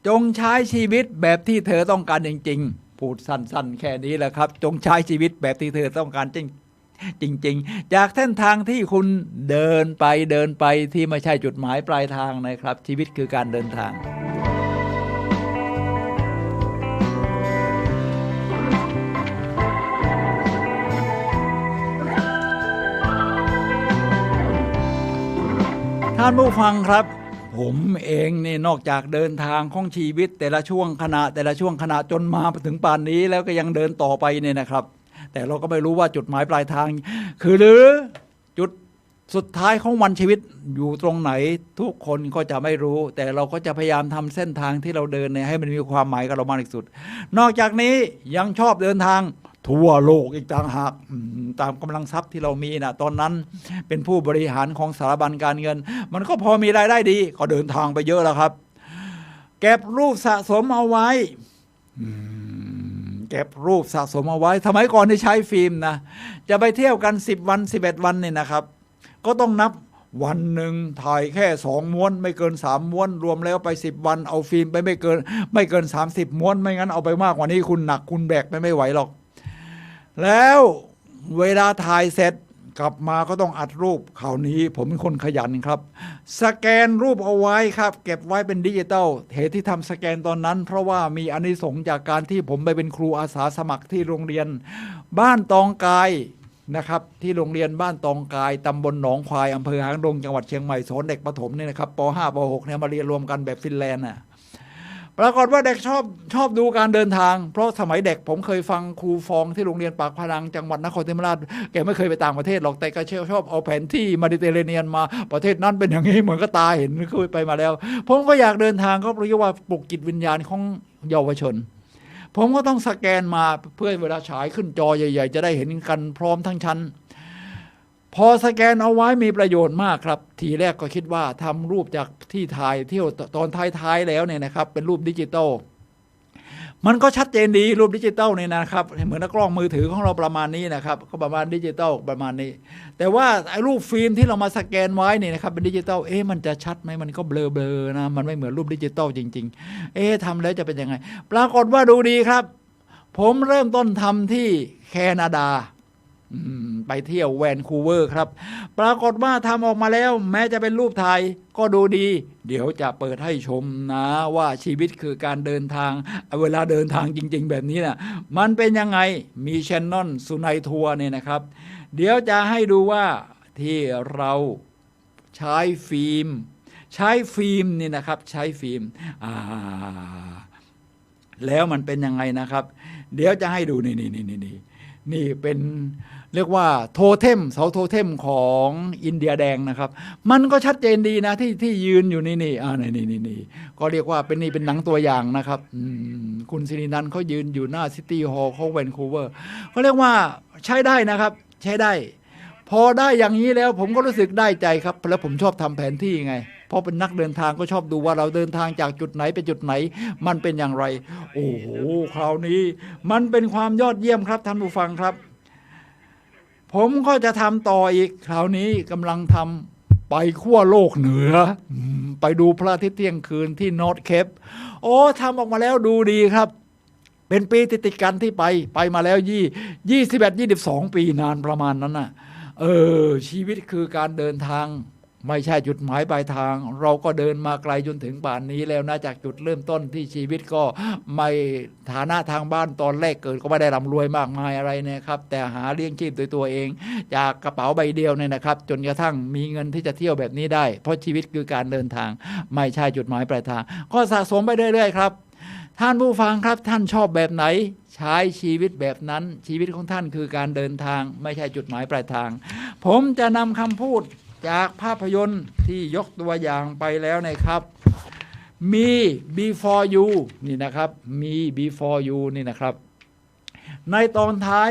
จงใช้ชีวิตแบบที่เธอต้องการจริงๆพูดสั้นๆแค่นี้แหละครับจงใช้ชีวิตแบบที่เธอต้องการจริงๆจากเส้นทางที่คุณเดินไปที่ไม่ใช่จุดหมายปลายทางนะครับชีวิตคือการเดินทางท่านผู้ฟังครับผมเองนี่นอกจากเดินทางของชีวิตแต่ละช่วงขณะจนมาถึงป่านนี้แล้วก็ยังเดินต่อไปเนี่ยนะครับแต่เราก็ไม่รู้ว่าจุดหมายปลายทางคือหรือจุดสุดท้ายของวันชีวิตอยู่ตรงไหนทุกคนก็จะไม่รู้แต่เราก็จะพยายามทำเส้นทางที่เราเดินเนี่ยให้มันมีความหมายกับเรามากที่สุดนอกจากนี้ยังชอบเดินทางทั่วโลกอีกต่างหากตามกำลังทรัพย์ที่เรามีนะตอนนั้นเป็นผู้บริหารของสถาบันการเงินมันก็พอมีรายได้ดีก็เดินทางไปเยอะแล้วครับเก็บรูปสะสมเอาไว้เก็บรูปสะสมเอาไว้สมัยก่อนที่ใช้ฟิล์มนะจะไปเที่ยวกัน10 วัน 11 วันเนี่ยนะครับก็ต้องนับวันหนึ่งถ่ายแค่2 ม้วนไม่เกิน3 ม้วนรวมแล้วไป10 วันเอาฟิล์มไปไม่เกิน30 ม้วนไม่งั้นเอาไปมากกว่านี้คุณหนักคุณแบกไปไม่ไหวหรอกแล้วเวลาถ่ายเสร็จกลับมาก็ต้องอัดรูปคราวนี้ผมเป็นคนขยันครับสแกนรูปเอาไว้ครับเก็บไว้เป็นดิจิตอลเหตุที่ทำสแกนตอนนั้นเพราะว่ามีอานิสงส์จากการที่ผมไปเป็นครูอาสาสมัครที่โรงเรียนบ้านตองกายนะครับที่โรงเรียนบ้านตองกายตำบลหนองควายอำเภอหางดงจังหวัดเชียงใหม่สอนเด็กประถมเนี่ยนะครับป.5 ป.6 เนี่ยมาเรียนรวมกันแบบฟินแลนด์น่ะปรากฏว่าเด็กชอบดูการเดินทางเพราะสมัยเด็กผมเคยฟังครูฟองที่โรงเรียนปากพนังจังหวัดนครศรีธรรมราชแกไม่เคยไปต่างประเทศหรอกแต่ก็ชอบเอาแผนที่เมดิเตอร์เรเนียนมาประเทศนั้นเป็นอย่างนี้เหมือนก็ตาเห็นเคยไปมาแล้วผมก็อยากเดินทางก็เรียกว่าปลุกจิตวิญญาณของเยาวชนผมก็ต้องสแกนมาเพื่อเวลาฉายขึ้นจอใหญ่ๆจะได้เห็นกันพร้อมทั้งชั้นพอสแกนเอาไว้มีประโยชน์มากครับทีแรกก็คิดว่าทำรูปจากที่ถ่ายเที่ยวตอนท้ายๆแล้วเนี่ยนะครับเป็นรูปดิจิตอลมันก็ชัดเจนดีรูปดิจิตอลเนี่ยนะครับเหมือนกล้องมือถือของเราประมาณนี้นะครับก็ประมาณดิจิตอลประมาณนี้แต่ว่าไอ้รูปฟิล์มที่เรามาสแกนไว้เนี่ยนะครับเป็นดิจิตอลมันจะชัดไหมมันก็เบลอๆนะมันไม่เหมือนรูปดิจิตอลจริงๆทำแล้วจะเป็นยังไงปรากฏว่าดูดีครับผมเริ่มต้นทำที่แคนาดาไปเที่ยวแวนคูเวอร์ครับปรากฏว่าทำออกมาแล้วแม้จะเป็นรูปถ่ายก็ดูดีเดี๋ยวจะเปิดให้ชมนะว่าชีวิตคือการเดินทางเวลาเดินทางจริงๆแบบนี้นะมันเป็นยังไงมีแชนนอนสุนัยทัวร์เนี่ยนะครับเดี๋ยวจะให้ดูว่าที่เราใช้ฟิล์มนี่นะครับใช้ฟิล์มแล้วมันเป็นยังไงนะครับเดี๋ยวจะให้ดูนี่เป็นเรียกว่าโทเทมเสาโทเทมของอินเดียแดงนะครับมันก็ชัดเจนดีนะที่ยืนอยู่นี่ก็เรียกว่าเป็นหนังตัวอย่างนะครับคุณสิรินันท์เขายืนอยู่หน้าซิตี้ฮอลล์ของแวนคูเวอร์เขาเรียกว่าใช้ได้นะครับใช้ได้พอได้อย่างนี้แล้วผมก็รู้สึกได้ใจครับแล้วผมชอบทำแผนที่ไงเพราะเป็นนักเดินทางก็ชอบดูว่าเราเดินทางจากจุดไหนไปจุดไหนมันเป็นอย่างไรโอ้โหคราวนี้มันเป็นความยอดเยี่ยมครับท่านผู้ฟังครับ ผมก็จะทำต่ออีกคราวนี้กำลังทำไปขั้วโลกเหนือไปดูพระอาทิตย์เที่ยงคืนที่นอร์ทเคปโอ้ทำออกมาแล้วดูดีครับเป็นปีติดกันที่ไปมาแล้ว21-22 ปีนานประมาณนั้นน่ะชีวิตคือการเดินทางไม่ใช่จุดหมายปลายทางเราก็เดินมาไกลจนถึงป่านนี้แล้วนะจากจุดเริ่มต้นที่ชีวิตก็ไม่ฐานะทางบ้านตอนแรกเกิดก็ไม่ได้ร่ำรวยมากมายอะไรนะครับแต่หาเลี้ยงชีพโดยตัวเองจากกระเป๋าใบเดียวเนี่ยนะครับจนกระทั่งมีเงินที่จะเที่ยวแบบนี้ได้เพราะชีวิตคือการเดินทางไม่ใช่จุดหมายปลายทางก็สะสมไปเรื่อยๆครับท่านผู้ฟังครับท่านชอบแบบไหนใช้ชีวิตแบบนั้นชีวิตของท่านคือการเดินทางไม่ใช่จุดหมายปลายทางผมจะนำคำพูดจากภาพยนตร์ที่ยกตัวอย่างไปแล้วนะครับมี before you นี่นะครับมี before you นี่นะครับในตอนท้าย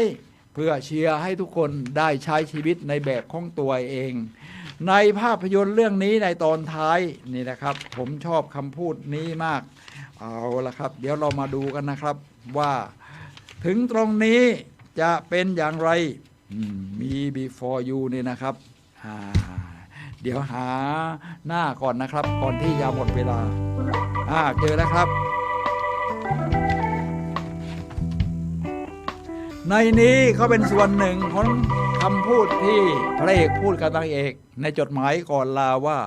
เพื่อเชียร์ให้ทุกคนได้ใช้ชีวิตในแบบของตัวเองในภาพยนตร์เรื่องนี้ในตอนท้ายนี่นะครับผมชอบคำพูดนี้มากเอาละครับเดี๋ยวเรามาดูกันนะครับว่าถึงตรงนี้จะเป็นอย่างไรมี before you นี่นะครับเดี๋ยวหาหน้าก่อนนะครับก่อนที่จะหมดเวลาเจอแล้วครับในนี้เขาเป็นส่วนหนึ่งของคำพูดที่พระเอกพูดกับนางเอกในจดหมายก่อนลาว่า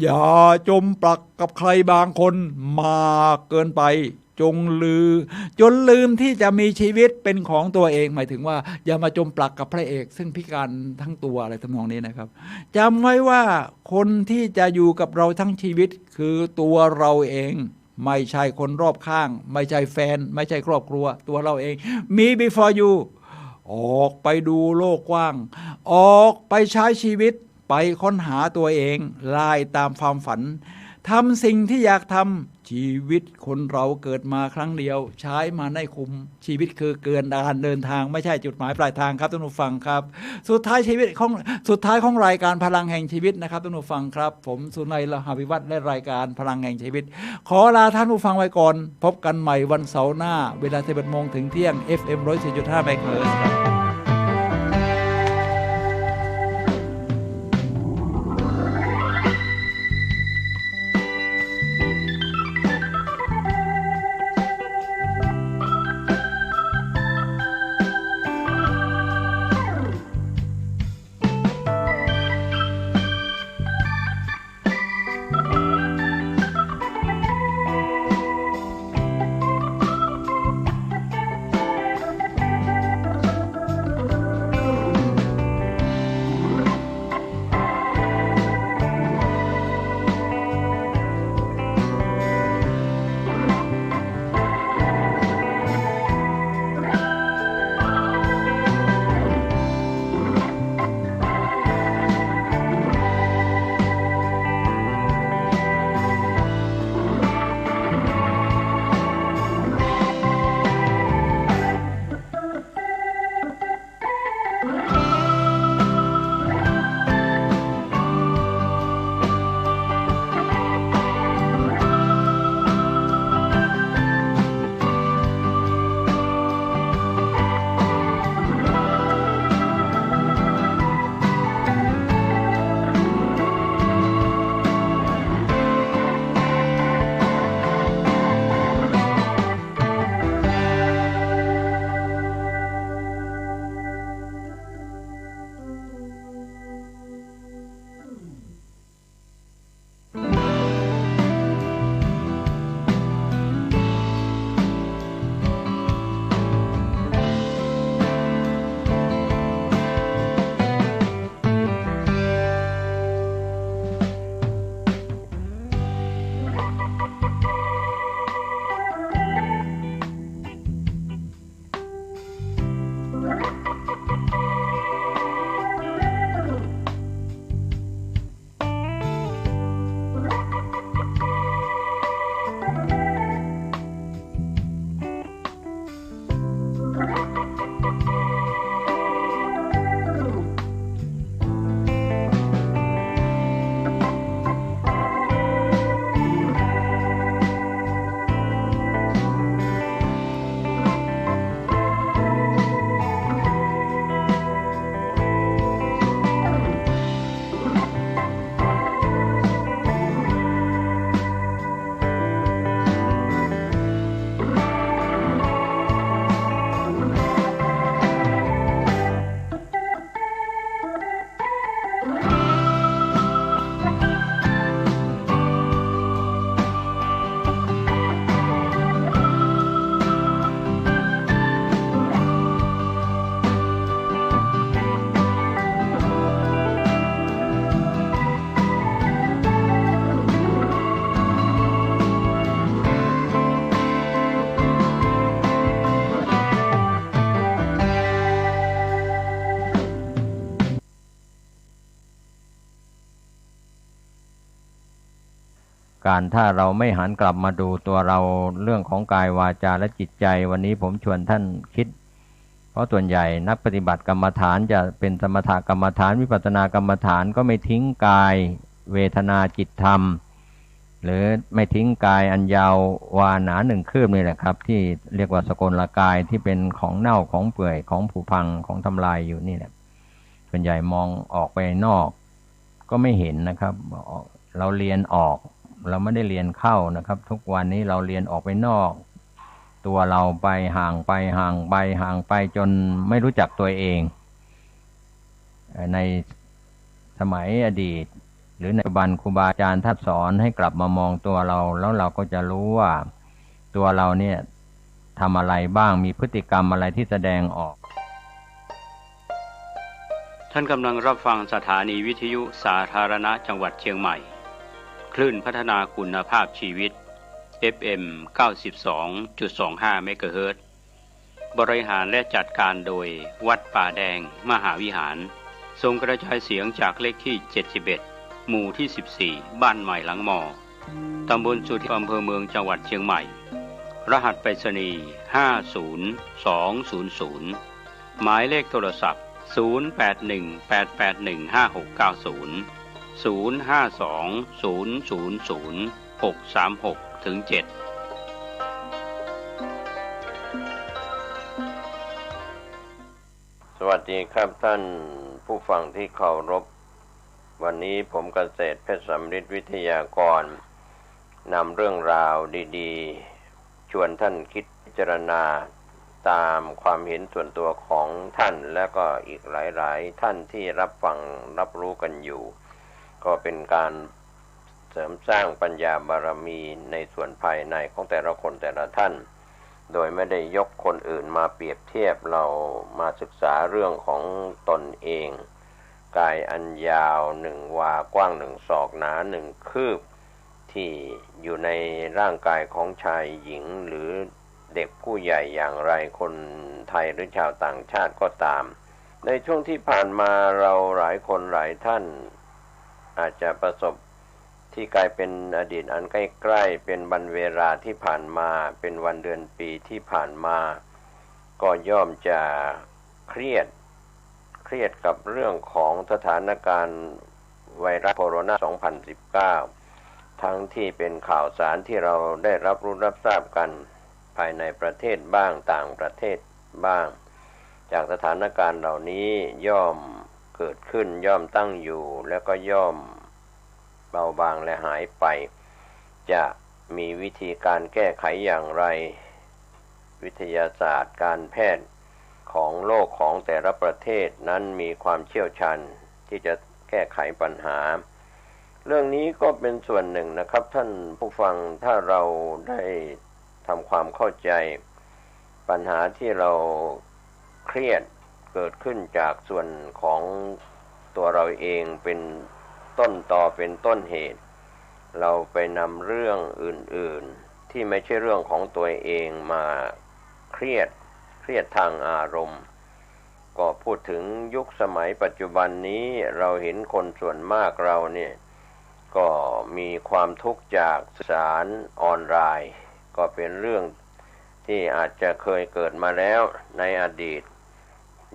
อย่าจมปลักกับใครบางคนมากเกินไปจนลืมที่จะมีชีวิตเป็นของตัวเองหมายถึงว่าอย่ามาจมปลักกับพระเอกซึ่งพิการทั้งตัวอะไรทำนองนี้นะครับจำไว้ว่าคนที่จะอยู่กับเราทั้งชีวิตคือตัวเราเองไม่ใช่คนรอบข้างไม่ใช่แฟนไม่ใช่ครอบครัวตัวเราเองมี before you ออกไปดูโลกกว้างออกไปใช้ชีวิตไปค้นหาตัวเองไล่ตามความฝันทำสิ่งที่อยากทำชีวิตคนเราเกิดมาครั้งเดียวใช้มาให้คุ้มชีวิตคือเกินการเดินทางไม่ใช่จุดหมายปลายทางครับท่านผู้ฟังครับสุดท้ายของรายการพลังแห่งชีวิตนะครับท่านผู้ฟังครับผมสุนัย ลหาวิวัฒน์และรายการพลังแห่งชีวิตขอลาท่านผู้ฟังไว้ก่อนพบกันใหม่วันเสาร์หน้าเวลา 11 โมงถึงเที่ยง FM 104.5 MHz ครับ การถ้าเราไม่หันกลับมาดูตัวเราเรื่องของกายวาจาและจิตใจวันนี้ผมชวนท่านคิดเพราะส่วนใหญ่นักปฏิบัติกรรมฐานจะเป็นสมถกรรมฐานวิปัสสนากรรมฐานก็ไม่ทิ้งกายเวทนาจิตธรรมหรือไม่ทิ้งกายอันยาววาหนาหนึ่งคืบนี่แหละครับที่เรียกว่าสกลกายที่เป็นของเน่าของเปื่อยของผุพังของทำลายอยู่นี่แหละส่วนใหญ่มองออกไปนอกก็ไม่เห็นนะครับเราเรียนออกเราไม่ได้เรียนเข้านะครับทุกวันนี้เราเรียนออกไปนอกตัวเราไปห่างไปห่างไปห่างไปจนไม่รู้จักตัวเองในสมัยอดีตหรือในปัจจุบันครูบาอาจารย์ท่านสอนให้กลับมามองตัวเราแล้วเราก็จะรู้ว่าตัวเราเนี่ยทำอะไรบ้างมีพฤติกรรมอะไรที่แสดงออกท่านกำลังรับฟังสถานีวิทยุสาธารณะจังหวัดเชียงใหม่คลื่นพัฒนาคุณภาพชีวิต FM 92.25 เมกะเฮิรตซ์บริหารและจัดการโดยวัดป่าแดงมหาวิหารส่งกระจายเสียงจากเลขที่71หมู่ที่14บ้านใหม่หลังมอตำบลสุทธิอำเภอเมืองจังหวัดเชียงใหม่รหัสไปรษณีย์50200หมายเลขโทรศัพท์0818815690 0520000636-7สวัสดีครับท่านผู้ฟังที่เคารพวันนี้ผมเกษตรเพชรสำริดวิทยากรนำเรื่องราวดีๆชวนท่านคิดพิจารณาตามความเห็นส่วนตัวของท่านและก็อีกหลายๆท่านที่รับฟังรับรู้กันอยู่ก็เป็นการเสริมสร้างปัญญาบารมีในส่วนภายในของแต่ละคนแต่ละท่านโดยไม่ได้ยกคนอื่นมาเปรียบเทียบเรามาศึกษาเรื่องของตนเองกายอันยาว1 วากว้าง1 ศอกหนา1 คืบที่อยู่ในร่างกายของชายหญิงหรือเด็กผู้ใหญ่อย่างไรคนไทยหรือชาวต่างชาติก็ตามในช่วงที่ผ่านมาเราหลายคนหลายท่านอาจจะประสบที่กลายเป็นอดีตอันใกล้ๆเป็นวันเวลาที่ผ่านมาเป็นวันเดือนปีที่ผ่านมาก็ย่อมจะเครียดกับเรื่องของสถานการณ์ไวรัสโคโรนา 2019 ทั้งที่เป็นข่าวสารที่เราได้รับรู้รับทราบกันภายในประเทศบ้างต่างประเทศบ้างจากสถานการณ์เหล่านี้ย่อมเกิดขึ้นย่อมตั้งอยู่แล้วก็ย่อมเบาบางและหายไปจะมีวิธีการแก้ไขอย่างไรวิทยาศาสตร์การแพทย์ของโลกของแต่ละประเทศนั้นมีความเชี่ยวชาญที่จะแก้ไขปัญหาเรื่องนี้ก็เป็นส่วนหนึ่งนะครับท่านผู้ฟังถ้าเราได้ทำความเข้าใจปัญหาที่เราเครียดเกิดขึ้นจากส่วนของตัวเราเองเป็นต้นตอเป็นต้นเหตุเราไปนำเรื่องอื่นๆที่ไม่ใช่เรื่องของตัวเองมาเครียดทางอารมณ์ก็พูดถึงยุคสมัยปัจจุบันนี้เราเห็นคนส่วนมากเราเนี่ยก็มีความทุกข์จากสื่อสารออนไลน์ก็เป็นเรื่องที่อาจจะเคยเกิดมาแล้วในอดีต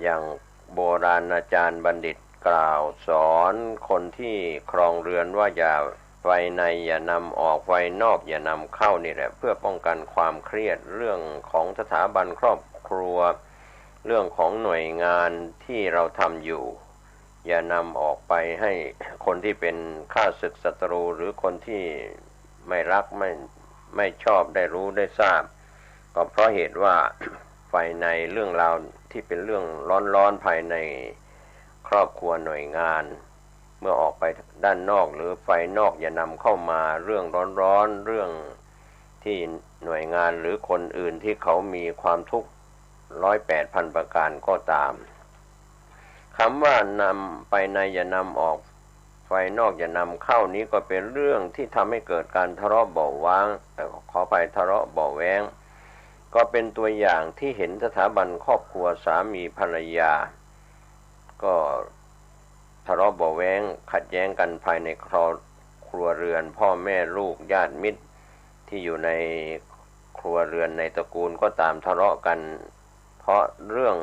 อย่างโบราณอาจารย์บัณฑิตกล่าวสอนคนที่ครองเรือนว่าอย่าไฟในอย่านำออกไฟนอกอย่านำเข้านี่แหละเพื่อป้องกันความเครียดเรื่องของสถาบันครอบครัวเรื่องของหน่วยงานที่เราทำอยู่อย่านำออกไปให้คนที่เป็นข้าศึกศัตรูหรือคนที่ไม่รักไม่ชอบได้รู้ได้ทราบก็เพราะเหตุว่าไฟในเรื่องราวที่เป็นเรื่องร้อนๆภายในครอบครัวหน่วยงานเมื่อออกไปด้านนอกหรือไฟนอกอย่านำเข้ามาเรื่องร้อนๆเรื่องที่หน่วยงานหรือคนอื่นที่เขามีความทุกข์108,000 ประการก็ตามคำว่านำไปในอย่านำออกไฟนอกอย่านำเข้านี้ก็เป็นเรื่องที่ทำให้เกิดการทะเลาะเบาะแว้งขอไปทะเลาะเบาะแว้งก็เป็นตัวอย่างที่เห็นสถาบันครอบครัวสามีภรรยาก็ทะเลาะเบาะแว้งขัดแย้งกันภายในครอบค รัวเรือนพ่อแม่ลูกญาติมิตรที่อยู่ในครัวเรือนในตระกูลก็ตามทะเลาะกันเพราะเรื่อง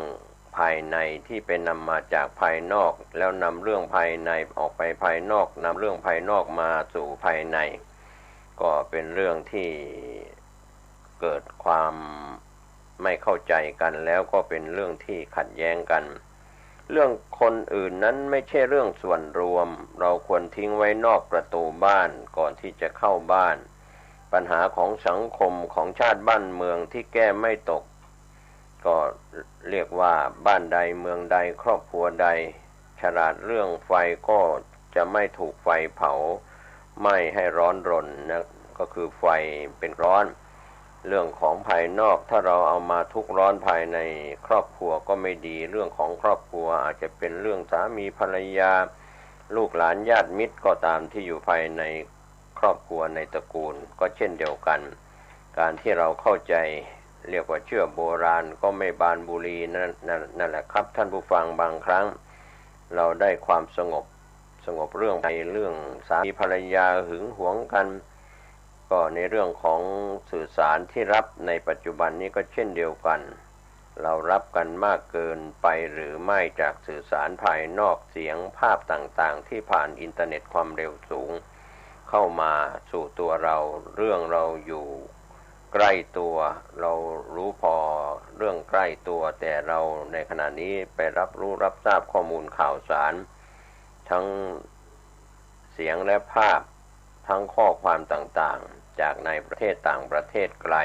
ภายในที่เป็นนำมาจากภายนอกแล้วนำเรื่องภายในออกไปภายนอกนำเรื่องภายนอกมาสู่ภายในก็เป็นเรื่องที่เกิดความไม่เข้าใจกันแล้วก็เป็นเรื่องที่ขัดแย้งกันเรื่องคนอื่นนั้นไม่ใช่เรื่องส่วนรวมเราควรทิ้งไว้นอกประตูบ้านก่อนที่จะเข้าบ้านปัญหาของสังคมของชาติบ้านเมืองที่แก้ไม่ตกก็เรียกว่าบ้านใดเมืองใดครอบครัวใดฉลาดเรื่องไฟก็จะไม่ถูกไฟเผาไม่ให้ร้อนรนนะก็คือไฟเป็นร้อนเรื่องของภายนอกถ้าเราเอามาทุกข์ร้อนภายในครอบครัวก็ไม่ดีเรื่องของครอบครัวอาจจะเป็นเรื่องสามีภรรยาลูกหลานญาติมิตรก็ตามที่อยู่ภายในครอบครัวในตระกูลก็เช่นเดียวกันการที่เราเข้าใจเรียกว่าเชื่อโบราณก็ไม่บานบุรีนั่นแหละครับท่านผู้ฟังบางครั้งเราได้ความสงบเรื่องสามีภรรยาหึงหวงกันก็ในเรื่องของสื่อสารที่รับในปัจจุบันนี้ก็เช่นเดียวกันเรารับกันมากเกินไปหรือไม่จากสื่อสารภายนอกเสียงภาพต่างๆที่ผ่านอินเทอร์เน็ตความเร็วสูงเข้ามาสู่ตัวเราเรื่องเราอยู่ใกล้ตัวเรารู้พอเรื่องใกล้ตัวแต่เราในขณะนี้ไปรับรู้รับทราบข้อมูลข่าวสารทั้งเสียงและภาพทั้งข้อความต่างๆจากในประเทศต่างประเทศไกล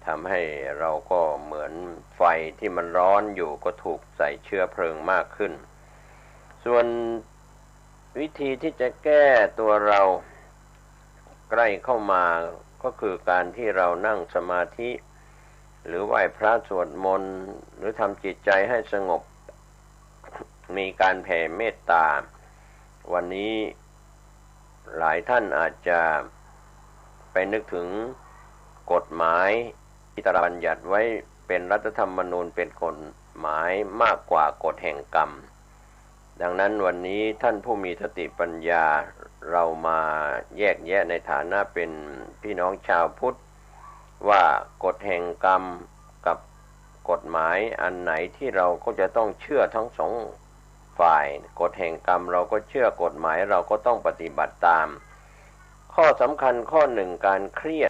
ทำให้เราก็เหมือนไฟที่มันร้อนอยู่ก็ถูกใส่เชื้อเพลิงมากขึ้นส่วนวิธีที่จะแก้ตัวเราใกล้เข้ามาก็คือการที่เรานั่งสมาธิหรือไหว้พระสวดมนต์หรือทำจิตใจให้สงบมีการแผ่เมตตาวันนี้หลายท่านอาจจะไปนึกถึงกฎหมายที่ตราบัญญัติไว้เป็นรัฐธรรมนูญเป็นกฎหมายมากกว่ากฎแห่งกรรมดังนั้นวันนี้ท่านผู้มีสติปัญญาเรามาแยกแยะในฐานะเป็นพี่น้องชาวพุทธว่ากฎแห่งกรรมกับกฎหมายอันไหนที่เราก็จะต้องเชื่อทั้งสองฝ่ายกฎแห่งกรรมเราก็เชื่อกฎหมายเราก็ต้องปฏิบัติตามข้อสำคัญข้อหนึ่งการเครีย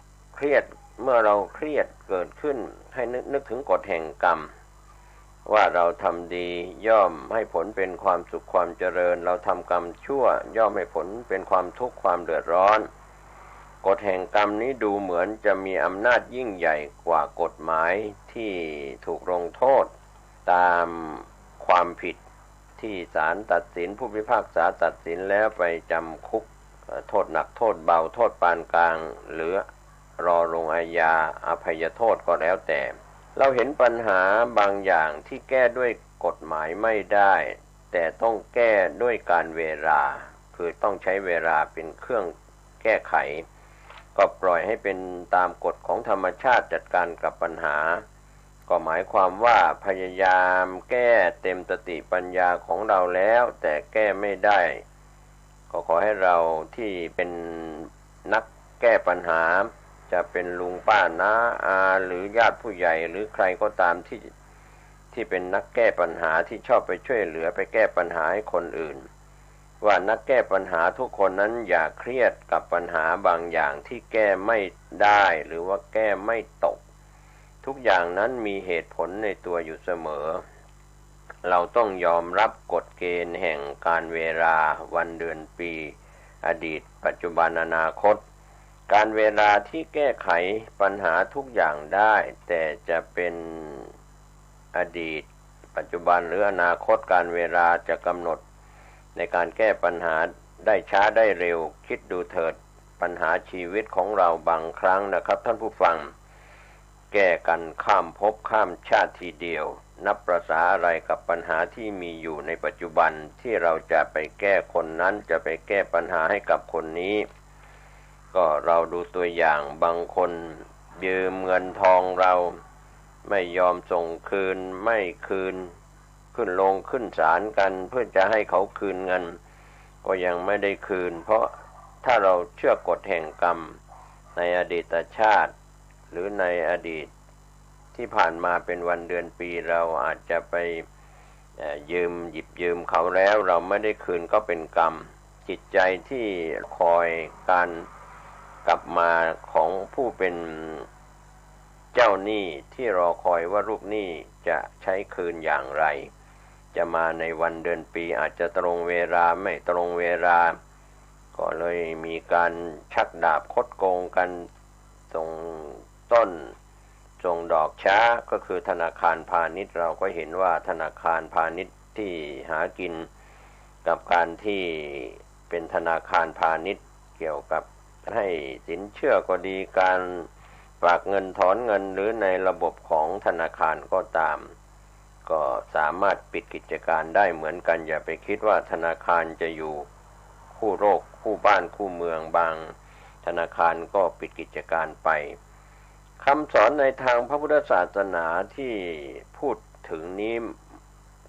ดเมื่อเราเครียดเกิดขึ้นให้นึกถึงกฎแห่งกรรมว่าเราทำดีย่อมให้ผลเป็นความสุขความเจริญเราทำกรรมชั่วย่อมให้ผลเป็นความทุกข์ความเดือดร้อนกฎแห่งกรรมนี้ดูเหมือนจะมีอำนาจยิ่งใหญ่กว่ากฎหมายที่ถูกลงโทษตามความผิดที่ศาลตัดสินผู้พิพากษาตัดสินแล้วไปจำคุกโทษหนักโทษเบาโทษปานกลางหรือรอลงอาญาอภัยโทษก็แล้วแต่เราเห็นปัญหาบางอย่างที่แก้ด้วยกฎหมายไม่ได้แต่ต้องแก้ด้วยการเวลาคือต้องใช้เวลาเป็นเครื่องแก้ไขก็ปล่อยให้เป็นตามกฎของธรรมชาติจัดการกับปัญหาก็หมายความว่าพยายามแก้เต็มสติปัญญาของเราแล้วแต่แก้ไม่ได้ก็ขอให้เราที่เป็นนักแก้ปัญหาจะเป็นลุงป้าน้าอาหรือญาติผู้ใหญ่หรือใครก็ตามที่เป็นนักแก้ปัญหาที่ชอบไปช่วยเหลือไปแก้ปัญหาให้คนอื่นว่านักแก้ปัญหาทุกคนนั้นอย่าเครียดกับปัญหาบางอย่างที่แก้ไม่ได้หรือว่าแก้ไม่ตกทุกอย่างนั้นมีเหตุผลในตัวอยู่เสมอเราต้องยอมรับกฎเกณฑ์แห่งการเวลาวันเดือนปีอดีตปัจจุบันอนาคตการเวลาที่แก้ไขปัญหาทุกอย่างได้แต่จะเป็นอดีตปัจจุบันหรืออนาคตการเวลาจะกำหนดในการแก้ปัญหาได้ช้าได้เร็วคิดดูเถิดปัญหาชีวิตของเราบางครั้งนะครับท่านผู้ฟังแก้กันข้ามภพข้ามชาติทีเดียวนับประสาอะไรกับปัญหาที่มีอยู่ในปัจจุบันที่เราจะไปแก้คนนั้นจะไปแก้ปัญหาให้กับคนนี้ก็เราดูตัวอย่างบางคนยืมเงินทองเราไม่ยอมส่งคืนไม่คืนขึ้นลงขึ้นศาลกันเพื่อจะให้เขาคืนเงินก็ยังไม่ได้คืนเพราะ ถ้าเราเชื่อกฎแห่งกรรมในอดีตชาติหรือในอดีตที่ผ่านมาเป็นวันเดือนปีเราอาจจะไปหยิบยืมเขาแล้วเราไม่ได้คืนก็เป็นกรรมจิตใจที่คอยการกลับมาของผู้เป็นเจ้าหนี้ที่รอคอยว่าลูกหนี้จะใช้คืนอย่างไรจะมาในวันเดือนปีอาจจะตรงเวลาไม่ตรงเวลาก็เลยมีการชักดาบคดโกงกันส่งต้นส่งดอกช้าก็คือธนาคารพาณิชย์เราก็เห็นว่าธนาคารพาณิชย์ที่หากินกับการที่เป็นธนาคารพาณิชย์เกี่ยวกับให้สินเชื่อก็ดีการฝากเงินถอนเงินหรือในระบบของธนาคารก็ตามก็สามารถปิดกิจการได้เหมือนกันอย่าไปคิดว่าธนาคารจะอยู่คู่โลกคู่บ้านคู่เมืองบางธนาคารก็ปิดกิจการไปคำสอนในทางพระพุทธศาสนาที่พูดถึงนี้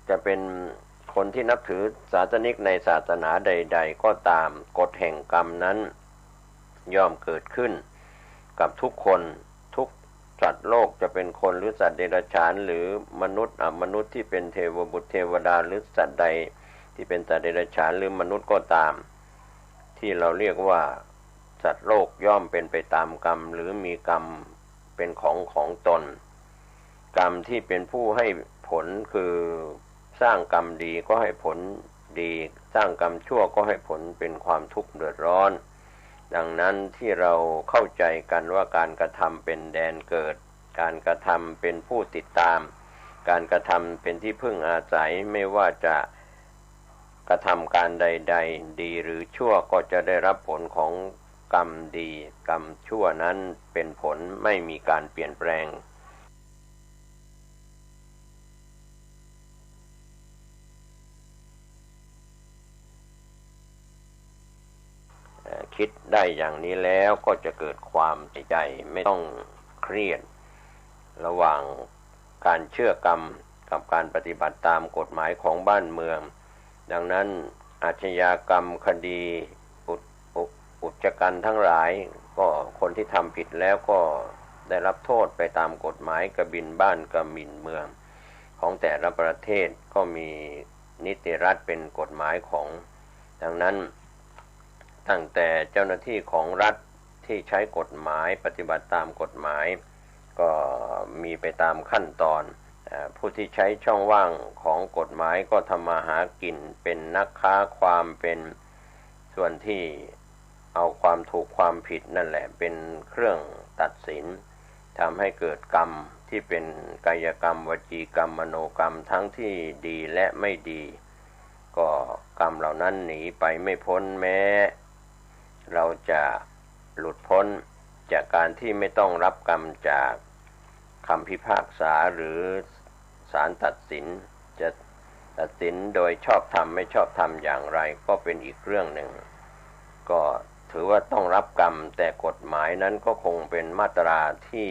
จะเป็นคนที่นับถือศาสนิกในศาสนาใดๆก็ตามกฎแห่งกรรมนั้นย่อมเกิดขึ้นกับทุกคนทุกสัตว์โลกจะเป็นคนหรือสัตว์เดรัจฉานหรือมนุษย์มนุษย์ที่เป็นเทวบุตรเทวดาหรือสัตว์ใดที่เป็นสัตว์เดรัจฉานหรือมนุษย์ก็ตามที่เราเรียกว่าสัตว์โลกย่อมเป็นไปตามกรรมหรือมีกรรมเป็นของตนกรรมที่เป็นผู้ให้ผลคือสร้างกรรมดีก็ให้ผลดีสร้างกรรมชั่วก็ให้ผลเป็นความทุกข์เดือดร้อนดังนั้นที่เราเข้าใจกันว่าการกระทำเป็นแดนเกิดการกระทำเป็นผู้ติดตามการกระทำเป็นที่พึ่งอาศัยไม่ว่าจะกระทำการใดๆดีหรือชั่วก็จะได้รับผลของกรรมดีกรรมชั่วนั้นเป็นผลไม่มีการเปลี่ยนแปลงคิดได้อย่างนี้แล้วก็จะเกิดความใจไม่ต้องเครียดระหว่างการเชื่อกรรมกับการปฏิบัติตามกฎหมายของบ้านเมืองดังนั้นอาชญากรรมคดีอุกชะกันทั้งหลายก็คนที่ทำผิดแล้วก็ได้รับโทษไปตามกฎหมายกบิณบ้านกบิณเมืองของแต่ละประเทศก็มีนิติรัฐเป็นกฎหมายของดังนั้นตั้งแต่เจ้าหน้าที่ของรัฐที่ใช้กฎหมายปฏิบัติตามกฎหมายก็มีไปตามขั้นตอนผู้ที่ใช้ช่องว่างของกฎหมายก็ทำมาหากินเป็นนักค้าความเป็นส่วนที่เอาความถูกความผิดนั่นแหละเป็นเครื่องตัดสินทำให้เกิดกรรมที่เป็นกายกรรมวจีกรรมมโนกรรมทั้งที่ดีและไม่ดีก็กรรมเหล่านั้นหนีไปไม่พ้นแม้เราจะหลุดพ้นจากการที่ไม่ต้องรับกรรมจากคำพิพากษาหรือศาลตัดสินจะตัดสินโดยชอบธรรมไม่ชอบธรรมอย่างไรก็เป็นอีกเรื่องหนึ่งก็ถือว่าต้องรับกรรมแต่กฎหมายนั้นก็คงเป็นมาตราที่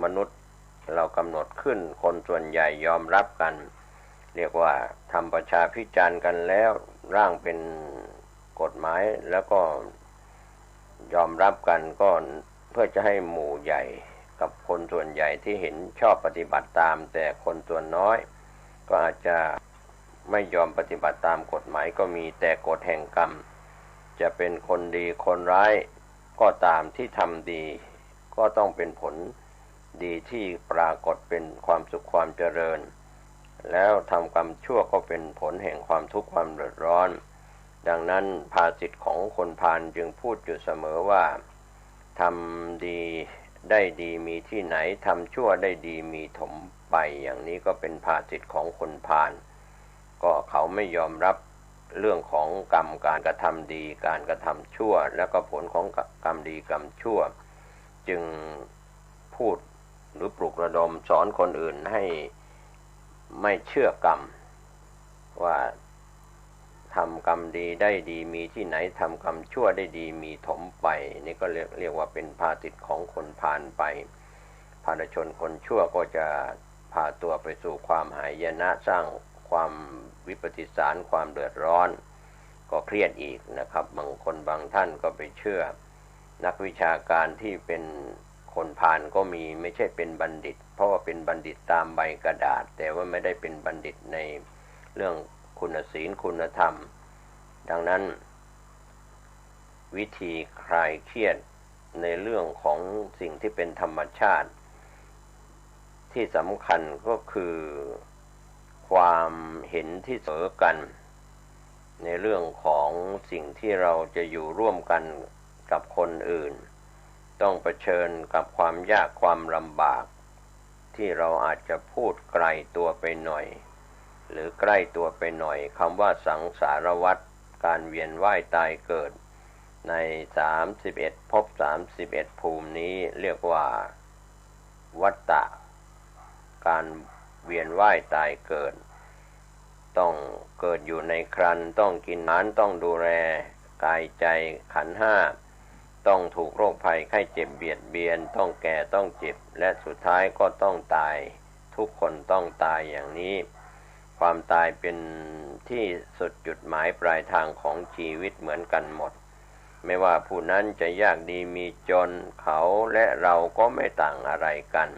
มนุษย์เรากำหนดขึ้นคนส่วนใหญ่ยอมรับกันเรียกว่าทำประชาพิจารณ์กันแล้วร่างเป็นกฎหมายแล้วก็ยอมรับกันก็เพื่อจะให้หมู่ใหญ่กับคนส่วนใหญ่ที่เห็นชอบปฏิบัติตามแต่คนส่วนน้อยก็อาจจะไม่ยอมปฏิบัติตามกฎหมายก็มีแต่กฎแห่งกรรมจะเป็นคนดีคนร้ายก็ตามที่ทำดีก็ต้องเป็นผลดีที่ปรากฏเป็นความสุขความเจริญแล้วทำกรรมชั่วก็เป็นผลแห่งความทุกข์ความเดือดร้อนดังนั้นภาษิตของคนพาลจึงพูดอยู่เสมอว่าทำดีได้ดีมีที่ไหนทำชั่วได้ดีมีถมไปอย่างนี้ก็เป็นภาษิตของคนพาลก็เขาไม่ยอมรับเรื่องของกรรมการกระทำดีการกระทำชั่วแล้วก็ผลของกรรมดีกรรมชั่วจึงพูดหรือปลุกระดมสอนคนอื่นให้ไม่เชื่อกรรมว่าทำกรรมดีได้ดีมีที่ไหนทำกรรมชั่วได้ดีมีถมไปนี่ก็เรียกว่าเป็นภาษิตของคนพาลไปพาลชนคนชั่วก็จะพาตัวไปสู่ความหายนะสร้างความวิปฏิสารความเดือดร้อน ก็เครียดอีกนะครับบางคนบางท่านก็ไปเชื่อนักวิชาการที่เป็นคนพาลก็มีไม่ใช่เป็นบัณฑิตเพราะว่าเป็นบัณฑิตตามใบกระดาษแต่ว่าไม่ได้เป็นบัณฑิตในเรื่องคุณศีลคุณธรรมดังนั้นวิธีคลายเครียดในเรื่องของสิ่งที่เป็นธรรมชาติที่สำคัญก็คือความเห็นที่เสมอกันในเรื่องของสิ่งที่เราจะอยู่ร่วมกันกับคนอื่นต้องเผชิญกับความยากความลำบากที่เราอาจจะพูดไกลตัวไปหน่อยหรือใกล้ตัวไปหน่อยคำว่าสังสารวัฏการเวียนว่ายตายเกิดใน31ภพ31ภูมินี้เรียกว่าวัฏฏะการเวียนว่ายตายเกิดต้องเกิดอยู่ในครรภ์ต้องกินอาหารต้องดูแลกายใจขันธ์ห้าต้องถูกโรคภัยไข้เจ็บเบียดเบียนต้องแก่ต้องเจ็บและสุดท้ายก็ต้องตายทุกคนต้องตายอย่างนี้ความตายเป็นที่สุดจุดหมายปลายทางของชีวิตเหมือนกันหมดไม่ว่าผู้นั้นจะยากดีมีจนเขาและเราก็ไม่ต่างอะไรกัน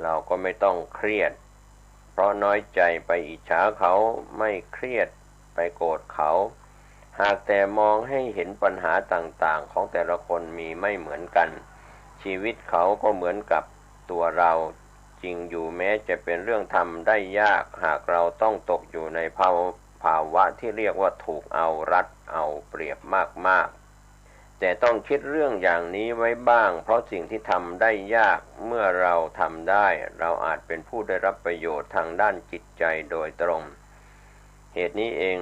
เราก็ไม่ต้องเครียดเพราะน้อยใจไปอิจฉาเขาไม่เครียดไปโกรธเขาหากแต่มองให้เห็นปัญหาต่างๆของแต่ละคนมีไม่เหมือนกันชีวิตเขาก็เหมือนกับตัวเราจริงอยู่แม้จะเป็นเรื่องทำได้ยากหากเราต้องตกอยู่ในภาวะที่เรียกว่าถูกเอารัดเอาเปรียบมากๆแต่ต้องคิดเรื่องอย่างนี้ไว้บ้างเพราะสิ่งที่ทำได้ยากเมื่อเราทำได้เราอาจเป็นผู้ได้รับประโยชน์ทางด้านจิตใจโดยตรงเหตุนี้เอง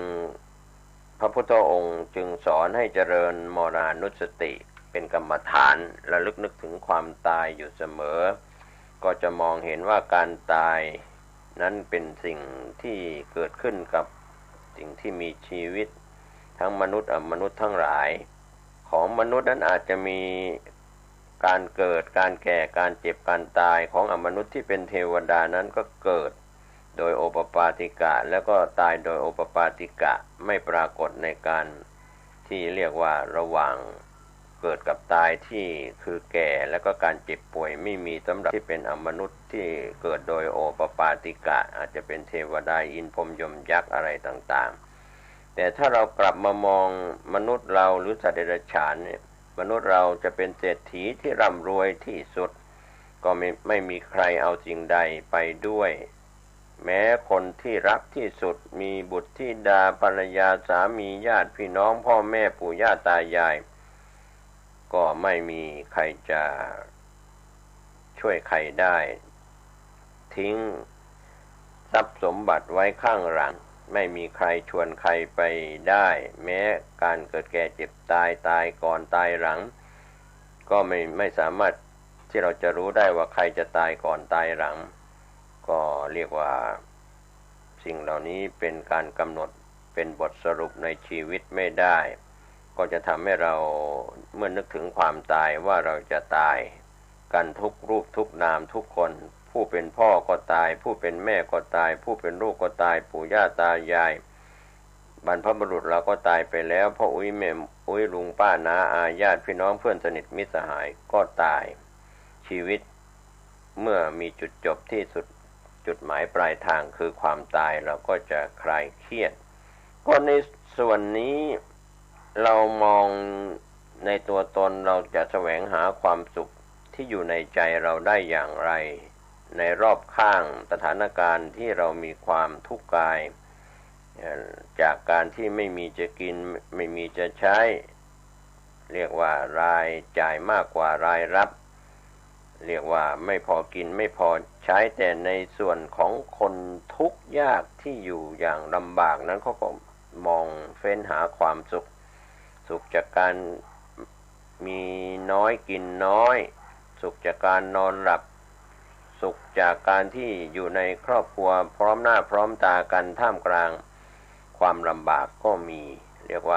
พระพุทธองค์จึงสอนให้เจริญมรณานุสติเป็นกรรมฐานระลึกนึกถึงความตายอยู่เสมอก็จะมองเห็นว่าการตายนั้นเป็นสิ่งที่เกิดขึ้นกับสิ่งที่มีชีวิตทั้งมนุษย์อมนุษย์ทั้งหลายของมนุษย์นั้นอาจจะมีการเกิดการแก่การเจ็บการตายของอมนุษย์ที่เป็นเทวดานั้นก็เกิดโดยโอปปาติกะแล้วก็ตายโดยโอปปาติกะไม่ปรากฏในการที่เรียกว่าระหว่างเกิดกับตายที่คือแก่แล้วก็การเจ็บป่วยไม่มีสำหรับที่เป็นอมนุษย์ที่เกิดโดยโอปปาติกะอาจจะเป็นเทวดาอินพรหมยมยักษ์อะไรต่างๆแต่ถ้าเรากลับมามองมนุษย์เราหรือสัตว์เดรัจฉานเนี่ยมนุษย์เราจะเป็นเศรษฐีที่ร่ำรวยที่สุดก็ไม่มีใครเอาสิ่งใดไปด้วยแม้คนที่รักที่สุดมีบุตรธิดาภรรยาสามีญาติพี่น้องพ่อแม่ปู่ย่าตายายก็ไม่มีใครจะช่วยใครได้ทิ้งทรัพย์สมบัติไว้ข้างหลังไม่มีใครชวนใครไปได้แม้การเกิดแก่เจ็บตายตายก่อนตายหลังก็ไม่สามารถที่เราจะรู้ได้ว่าใครจะตายก่อนตายหลังก็เรียกว่าสิ่งเหล่านี้เป็นการกำหนดเป็นบทสรุปในชีวิตไม่ได้ก็จะทำให้เราเมื่อนึกถึงความตายว่าเราจะตายกันทุกรูปทุกนามทุกคนผู้เป็นพ่อก็ตายผู้เป็นแม่ก็ตายผู้เป็นลูกก็ตายปู่ย่าตายายบรรพบุรุษเราก็ตายไปแล้วพ่ออุ้ยแม่อุ้ยลุงป้าน้าอาญาติพี่น้องเพื่อนสนิทมิตรสหายก็ตายชีวิตเมื่อมีจุดจบที่สุดจุดหมายปลายทางคือความตายเราก็จะคลายเครียดก็ในส่วนนี้เรามองในตัวตนเราจะแสวงหาความสุขที่อยู่ในใจเราได้อย่างไรในรอบข้างสถานการณ์ที่เรามีความทุกข์กายจากการที่ไม่มีจะกินไม่มีจะใช้เรียกว่ารายจ่ายมากกว่ารายรับเรียกว่าไม่พอกินไม่พอใช้แต่ในส่วนของคนทุกข์ยากที่อยู่อย่างลำบากนั้นเขาก็มองเฟ้นหาความสุขจากการมีน้อยกินน้อยสุขจากการนอนหลับสุขจากการที่อยู่ในครอบครัวพร้อมหน้าพร้อมตากันท่ามกลางความลำบากก็มีเรียกว่า